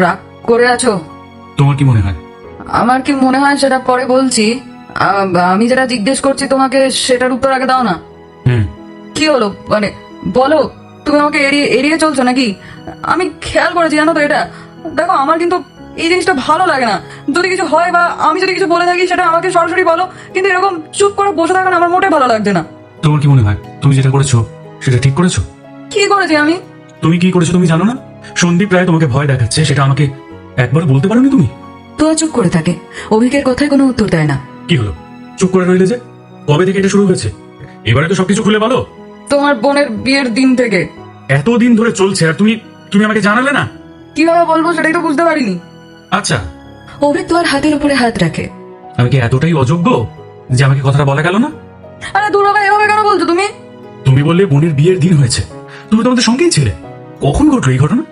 C: রাগ করে আছো?
B: তোমার কি মনে হয়?
C: আমার কি মনে হয় সেটা পরে বলছি। আমি যেটা জিজ্ঞেস করছি তোমাকে সেটার উত্তর আগে দাও না।
B: হুম।
C: কি হলো মানে বলো, তুমি আমাকে এড়িয়ে এড়িয়ে চলছো নাকি? আমি খেয়াল করেছি জানো তো এটা। দেখো আমার কিন্তু এই জিনিসটা ভালো লাগে না। যদি কিছু হয় বা আমি যদি কিছু বলে থাকি সেটা আমাকে সরাসরি বলো, কিন্তু এরকম চুপ করে বসে থাকা না আমার মোটেই ভালো লাগছে না।
B: তোমার কি মনে হয় তুমি যেটা করেছো সেটা ঠিক করেছো?
C: কি করেছি আমি?
B: তুমি কি করেছো তুমি জানো না? সন্দীপ রায় তোমাকে ভয় দেখাচ্ছে, সেটা আমাকে একবার বলতে পারোনি তুমি?
C: তো চুপ করে থাকে, অভিকের কথায় কোনো উত্তর দেয় না।
B: কি হলো চুপ করে রইলে যে? কবে থেকে এটা শুরু হয়েছে? এবারে তো সবকিছু খুলে বলো।
C: তোমার বোনের বিয়ের দিন থেকে।
B: এতদিন ধরে চলছে আর তুমি তুমি আমাকে জানালে না?
C: কিভাবে বলবো সেটাই তো বুঝতে পারিনি।
B: আচ্ছা,
C: অভিক তোমার হাতের উপরে হাত রাখে।
B: আমি কি এতটাই অযোগ্য যে আমাকে কথাটা বলা গেল না?
C: আরে দূর বাবা, এভাবে কেন বলছো তুমি?
B: তুমি বললে বোনের বিয়ের দিন হয়েছে, তুমি তো আমাদের সঙ্গেই ছিলে। কখন ঘটলো এই ঘটনা?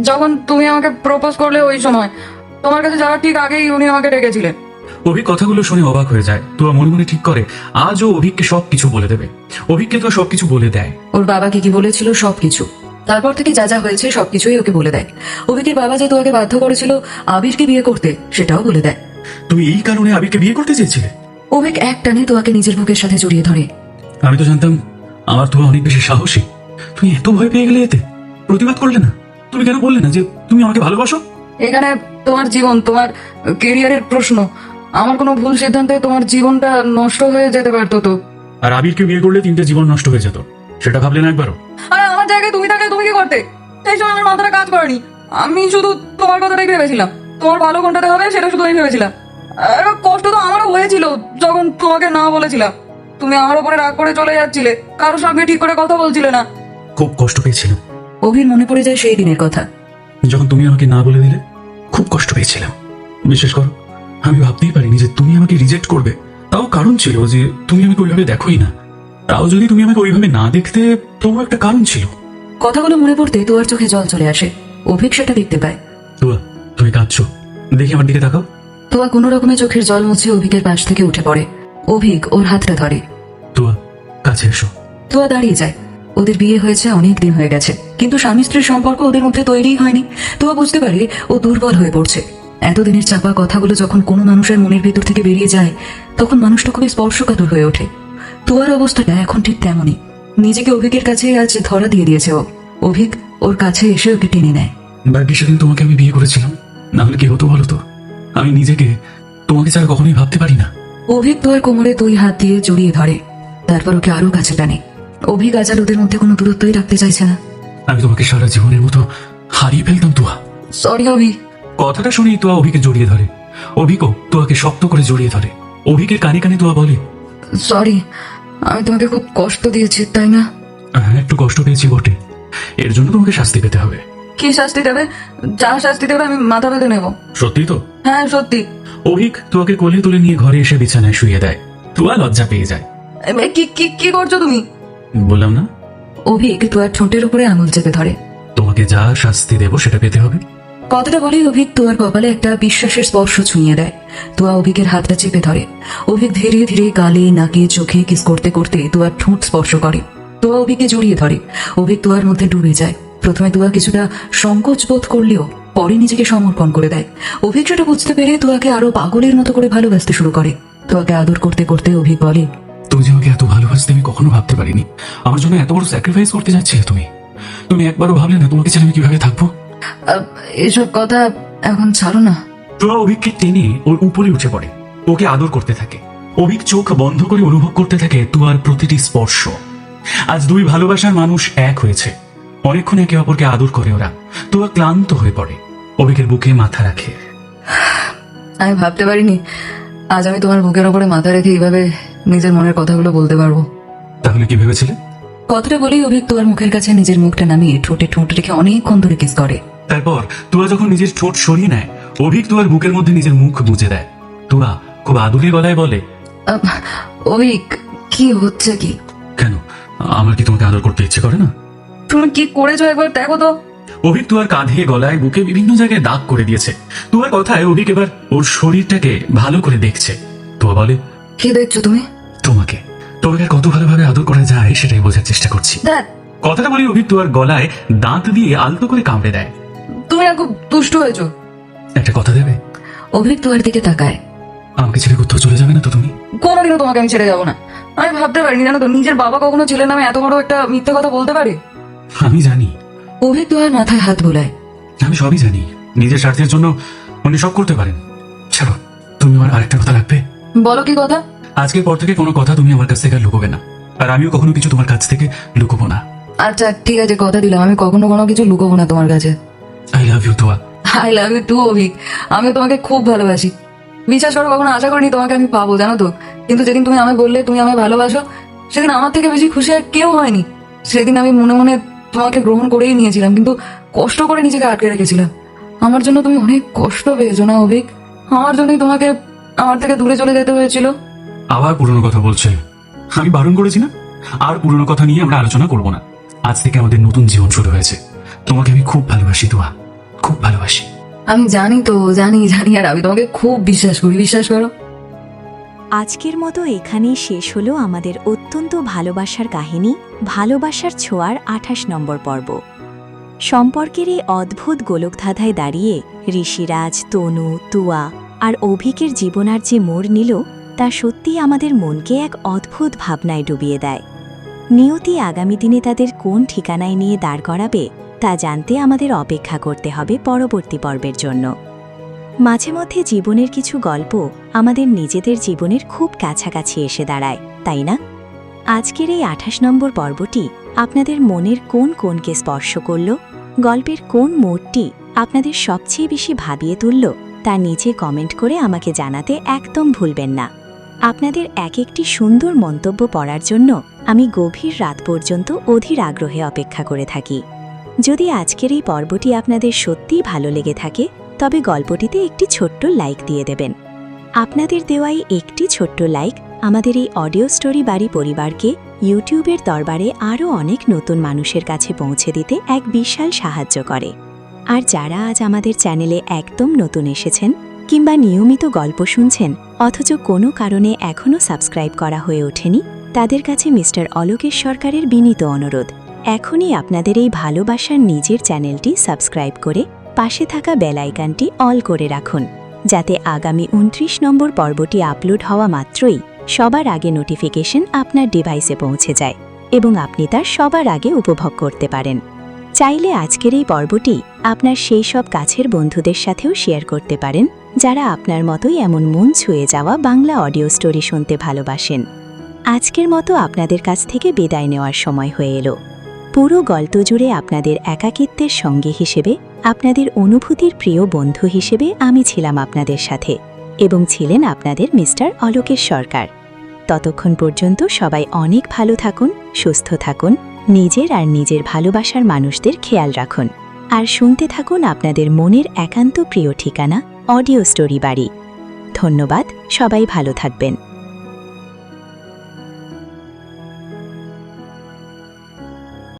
C: যখন তুমি আমাকে প্রপোজ করলে ওই সময়, তোমার কাছে যাওয়ার ঠিক আগেই উনি আমাকে ডেকেছিলেন।
B: অভিক কথাগুলো শুনে অবাক হয়ে যায়। তো মনে মনে ঠিক করে আজও অভিককে সবকিছু বলে দেবে। অভিককে তো সবকিছু বলে দেয়।
C: ওর বাবাকে কি বলেছিল সবকিছু, তারপর থেকে যা যা হয়েছে সবকিছুই ওকে বলে দেয়। অভিকের বাবা যে তোমাকে বাধ্য করেছিল আবিরকে বিয়ে করতে সেটাও বলে দেয়।
B: তুমি এই কারণে আবিরকে বিয়ে করতে চেয়েছিলে?
C: অভিক এক টানে তোমাকে নিজের বুকের সাথে জড়িয়ে ধরে।
B: আমি তো জানতাম আমার তো অনেক বেশি সাহসী। তুমি এত ভয় পেয়ে গেলে এতে? প্রতিবাদ করলে না? তুমি কেন বললে না যে তুমি আমাকে ভালোবাসো?
C: এখানে তোমার জীবন, তোমার কেরিয়ারের প্রশ্ন। আমার কোনো ভুল সিদ্ধান্তে তোমার জীবনটা নষ্ট হয়ে যেতে পারতো তো।
B: আর আবিরকে বিয়ে করলে 3টে জীবন নষ্ট হয়ে যেত, সেটা ভাবলে না একবারও?
C: আরে আমার জায়গায় তুমি থাকলে তুমি কি করতে? সেই সময় আমার মাথাটা কাজ করেনি। আমি শুধু তোমার কথাটাই ভেবেছিলাম, তোমার ভালো কোনটাতে হবে সেটা শুধু আমি ভেবেছিলাম। আর কষ্ট তো আমারও হয়েছিল যখন তোমাকে না বলেছিলাম। তুমি আমার উপরে রাগ করে চলে যাচ্ছিলে, কারোর সঙ্গে ঠিক করে কথা বলছিলে না।
B: খুব কষ্ট পেয়েছিলাম।
C: অভির মনে পড়ে যায় সেই দিনের কথা।
B: যখন তুমি আমাকে না বলে দিলে খুব কষ্ট পেয়েছিলাম। বিশেষ করো আমি ভাবতেই পারিনি যে তুমি আমাকে রিজেক্ট করবে। তাও কারণ ছিল যে তুমি আমাকে ওইভাবে দেখোই না। তাও যদি তুমি আমাকে ওইভাবে না দেখতে, তবু একটা কারণ ছিল।
C: কথাগুলো মনে পড়তে তোমার চোখে জল চলে আসে। অভিক সেটা দেখতে পায়।
B: তুয়া, তুমি কাঁদছো, দেখি আমার দিকে তাকাও।
C: তোয়া কোনো রকমে চোখের জল মুছে অভিকের পাশ থেকে উঠে পড়ে। অভিক ওর হাতটা ধরে।
B: তুয়া, কাছে এসো।
C: তোয়া দাঁড়িয়ে যায়। ওদের বিয়ে হয়েছে অনেক দিন হয়ে গেছে, কিন্তু স্বামী স্ত্রীর সম্পর্ক ওদের মধ্যে তৈরিই হয়নি। তোয়া বুঝতে পারে ও দুর্বল হয়ে পড়ছে। এতদিনের চাপা কথাগুলো যখন কোনো মানুষের মনের ভিতর থেকে বেরিয়ে যায়, তখন মানুষটা খুবই স্পর্শকাতর হয়ে ওঠে। তোয়ার অবস্থাটা এখন ঠিক তেমনই। নিজেকে অভিকের কাছে আজ ধরা দিয়ে দিয়েছে ও। অভিক ওর কাছে এসে ওকে টেনে নেয়।
B: বাকি সেদিন তোমাকে আমি বিয়ে করেছিলাম, না হলে কি হতো বলো তো? আমি নিজেকে তোমাকে ছাড়া কখনোই ভাবতে পারি না।
C: অভিক তোয়ার কোমরে 2 হাত দিয়ে জড়িয়ে ধরে, তারপর ওকে আরো কাছে টানে। অভিক আজ আর ওদের মধ্যে কোনো দূরত্বই রাখতে চাইছে না।
B: আমি তোমাকে সারা জীবনের মতো হারিয়ে ফেলতাম তুয়া।
C: সরি অভি।
B: কথাটা শুনেই তোয়া অভিকে জড়িয়ে ধরে। অভিকও তোয়াকে শক্ত করে জড়িয়ে ধরে। অভিকের কানে কানে তোয়া বলে,
C: সরি, আমি তোমাকে খুব কষ্ট দিয়েছি তাই না?
B: হ্যাঁ, একটু কষ্ট পেয়েছি বটে, এর জন্য তোমাকে শাস্তি পেতে হবে।
C: কি শাস্তি দেবে? যা শাস্তি দেবে আমি মাথা পেতে নেব।
B: সত্যি তো?
C: হ্যাঁ সত্যি।
B: অভিক তোয়াকে কোলে তুলে নিয়ে ঘরে এসে বিছানায় শুয়ে দেয়। তোয়া লজ্জা পেয়ে যায়।
C: কি কি কি করছো তুমি?
B: বললাম না,
C: অভিক তোয়ার ঠোঁটের উপরে আঙুল চেপে ধরে।
B: তোমাকে যা শাস্তি দেবো সেটা পেতে হবে।
C: কথাটা বলেই অভিক তোয়ার কপালে একটা বিশ্বাসের স্পর্শ ছুঁয়ে দেয়। তোয়া অভিকের হাতটা চেপে ধরে। অভিক ধীরে ধীরে গালে, নাকে, চোখে কিস করতে করতে তোয়ার ঠোঁট স্পর্শ করে। তোয়া অভিকে জড়িয়ে ধরে। অভিক তোয়ার মধ্যে ডুবে যায়। প্রথমে তোয়া কিছুটা সংকোচ বোধ করলেও পরে নিজেকে সমর্পণ করে দেয়। অভিক সেটা বুঝতে পেরে তোয়াকে আরো পাগলের মতো করে ভালোবাসতে শুরু করে। তোয়াকে আদর করতে করতে অভিক বলে,
B: তুমি যে আমাকে এত ভালোবাসতে আমি কখনো ভাবতে পারিনি। আমার জন্য এত বড় স্যাক্রিফাইস করতে যাচ্ছিলে তুমি। তুমি একবারও ভাবলে না তোমাকে ছেড়ে আমি কিভাবে থাকবো?
C: এসব কথা এখন ছাড়ো না।
B: তোয়া অভিককে টেনে ওর উপরে উঠে পড়ে, ওকে আদর করতে থাকে। অভিক চোখ বন্ধ করে অনুভব করতে থাকে তুয়ার প্রতিটি স্পর্শ। আজ 2 ভালোবাসার মানুষ এক হয়েছে। অনেকক্ষণ একে অপরকে আদর করে ওরা। তুয়া ক্লান্ত হয়ে পড়ে, অভিকের বুকে মাথা রাখে।
C: আমি ভাবতে পারিনি আজ আমি তোমার বুকের ওপরে মাথা রেখে এইভাবে নিজের মনের কথাগুলো বলতে পারবো।
B: তাহলে কি ভেবেছিলে?
C: কথাটা বলেই অভিক তোমার মুখের কাছে নিজের মুখটা নামিয়ে ঠোঁটে ঠোঁট রেখে অনেকক্ষণ ধরে কিস করে।
B: তারপর তুয়া যখন নিজের ঠোঁট সরিয়ে নেয়, অভিক তুয়ার বুকের মধ্যে নিজের মুখ গুজে দেয়। তুয়া খুব আদুরে গলায় বলে,
C: অভিক কি হচ্ছে কি?
B: কেন, আমার কি তোমাকে আদর করতে ইচ্ছে করে না?
C: তুমি কি করেছো একবার দেখো তো।
B: অভিক তুয়ার কাঁধে, গলায়, বুকে বিভিন্ন জায়গায় দাগ করে দিয়েছে। তুয়ার কথায় অভিক এবার ওর শরীরটাকে ভালো করে দেখছে। তুয়া বলে,
C: কি দেখছো তুমি?
B: তোমাকে তোমাকে আর কত ভালোভাবে আদর করা যায় সেটাই বোঝার চেষ্টা করছি।
C: দেখ।
B: কথাটা বলে অভিক তুয়ার গলায় দাঁত দিয়ে আলতো করে কামড়ে দেয়।
C: তুমি আর খুব দুষ্ট হয়েছো।
B: একটা কথা দেবে?
C: অভিক তুয়ার দিকে তাকায়।
B: আমাকে ছেড়ে কোথাও চলে যাবে না তো তুমি?
C: কোনোদিনও তোমাকে আমি ছেড়ে যাবো না। আমি ভাবতে পারিনি, জানো তো, নিজের বাবা কখনো ছেলের নামে এত বড় একটা মিথ্যে কথা বলতে পারে।
B: আমি জানি,
C: অভিক তোমার মাথায় হাত বোলায়।
B: আমি সবই জানি। নিজের স্বার্থের জন্য উনি সব করতে পারেন। ছাড়ো, তুমি আমার আরেকটা কথা রাখবে।
C: বলো কি কথা?
B: আজকের পর থেকে কোনো কথা তুমি আমার কাছ থেকে আর লুকোবে না, আর আমিও কখনো কিছু তোমার কাছ থেকে লুকোবো না।
C: আচ্ছা ঠিক আছে, কথা দিলাম আমি কখনো কোনো কিছু লুকোবো না তোমার কাছে।
B: I love you Toya.
C: I love you too Avik. আমি তোমাকে খুব ভালোবাসি। বিশ্বাস করো, কখনো আশা করিনি তোমাকে আমি পাবো, জানো তো। কিন্তু যেদিন তুমি আমায় বললে তুমি আমায় ভালোবাসো, সেদিন আমার থেকে বেশি খুশি আর কেউ হয়নি। সেদিন আমি মনে মনে তোমাকে গ্রহণ করেই নিয়েছিলাম, কিন্তু কষ্ট করে নিজেকে আটকে রেখেছিলাম। আমার জন্য তুমি অনেক কষ্ট পেয়েছো না অভিক? আমার জন্যই তোমাকে আমার থেকে দূরে চলে যেতে হয়েছিল।
B: আবার পুরনো কথা বলছে। আমি বারণ করেছি না? আর পুরনো কথা নিয়ে আমরা আলোচনা করব না। আজ থেকে আমাদের নতুন জীবন শুরু হয়েছে। তোমাকে আমি খুব ভালোবাসি তোয়া, খুব ভালোবাসি।
C: আমি জানি তো, জানি জানি, আর আমি তোমাকে খুব বিশ্বাস করি, বিশ্বাস করো।
A: আজকের মতো এখানেই শেষ হলো আমাদের অত্যন্ত ভালোবাসার কাহিনী, ভালোবাসার ছোঁয়ার 28 নম্বর পর্ব। সম্পর্কের এই অদ্ভুত গোলকধাঁধায় দাঁড়িয়ে ঋষিরাজ, তনু, তুয়া আর অভিকের জীবনার যে মোড় নিল, তা সত্যিই আমাদের মনকে এক অদ্ভুত ভাবনায় ডুবিয়ে দেয়। নিয়তি আগামী দিনে তাদের কোন ঠিকানায় নিয়ে দাঁড় করাবে তা জানতে আমাদের অপেক্ষা করতে হবে পরবর্তী পর্বের জন্য। মাঝে মধ্যে জীবনের কিছু গল্প আমাদের নিজেদের জীবনের খুব কাছাকাছি এসে দাঁড়ায়, তাই না? আজকের এই 28 নম্বর পর্বটি আপনাদের মনের কোন কোনকে স্পর্শ করল, গল্পের কোন মোড়টি আপনাদের সবচেয়ে বেশি ভাবিয়ে তুলল, তা নিচে কমেন্ট করে আমাকে জানাতে একদম ভুলবেন না। আপনাদের এক একটি সুন্দর মন্তব্য পড়ার জন্য আমি গভীর রাত পর্যন্ত অধীর আগ্রহে অপেক্ষা করে থাকি। যদি আজকের এই পর্বটি আপনাদের সত্যিই ভালো লেগে থাকে, তবে গল্পটিতে একটি ছোট্ট লাইক দিয়ে দেবেন। আপনাদের দেওয়াই একটি ছোট্ট লাইক আমাদের এই অডিও স্টোরি বাড়ি পরিবারকে ইউটিউবের দরবারে আরও অনেক নতুন মানুষের কাছে পৌঁছে দিতে এক বিশাল সাহায্য করে। আর যারা আজ আমাদের চ্যানেলে একদম নতুন এসেছেন কিংবা নিয়মিত গল্প শুনছেন অথচ কোনো কারণে এখনও সাবস্ক্রাইব করা হয়ে ওঠেনি, তাদের কাছে মিস্টার অলোকেশ সরকারের বিনীত অনুরোধ, এখনই আপনাদের এই ভালোবাসার নিজের চ্যানেলটি সাবস্ক্রাইব করে পাশে থাকা বেল আইকনটি অল করে রাখুন, যাতে আগামী 29 নম্বর পর্বটি আপলোড হওয়া মাত্রই সবার আগে নোটিফিকেশন আপনার ডিভাইসে পৌঁছে যায় এবং আপনি তার সবার আগে উপভোগ করতে পারেন। চাইলে আজকের এই পর্বটি আপনার সেই সব কাছের বন্ধুদের সাথেও শেয়ার করতে পারেন যারা আপনার মতোই এমন মন ছুঁয়ে যাওয়া বাংলা অডিও স্টোরি শুনতে ভালোবাসেন। আজকের মতো আপনাদের কাছ থেকে বিদায় নেওয়ার সময় হয়ে এলো। পুরো গল্প জুড়ে আপনাদের একাকিত্বের সঙ্গী হিসেবে, আপনাদের অনুভূতির প্রিয় বন্ধু হিসেবে আমি ছিলাম আপনাদের সাথে এবং ছিলেন আপনাদের মিস্টার অলোকেশ সরকার। ততক্ষণ পর্যন্ত সবাই অনেক ভালো থাকুন, সুস্থ থাকুন, নিজের আর নিজের ভালোবাসার মানুষদের খেয়াল রাখুন আর শুনতে থাকুন আপনাদের মনের একান্ত প্রিয় ঠিকানা অডিও স্টোরি বাড়ি। ধন্যবাদ, সবাই ভালো থাকবেন।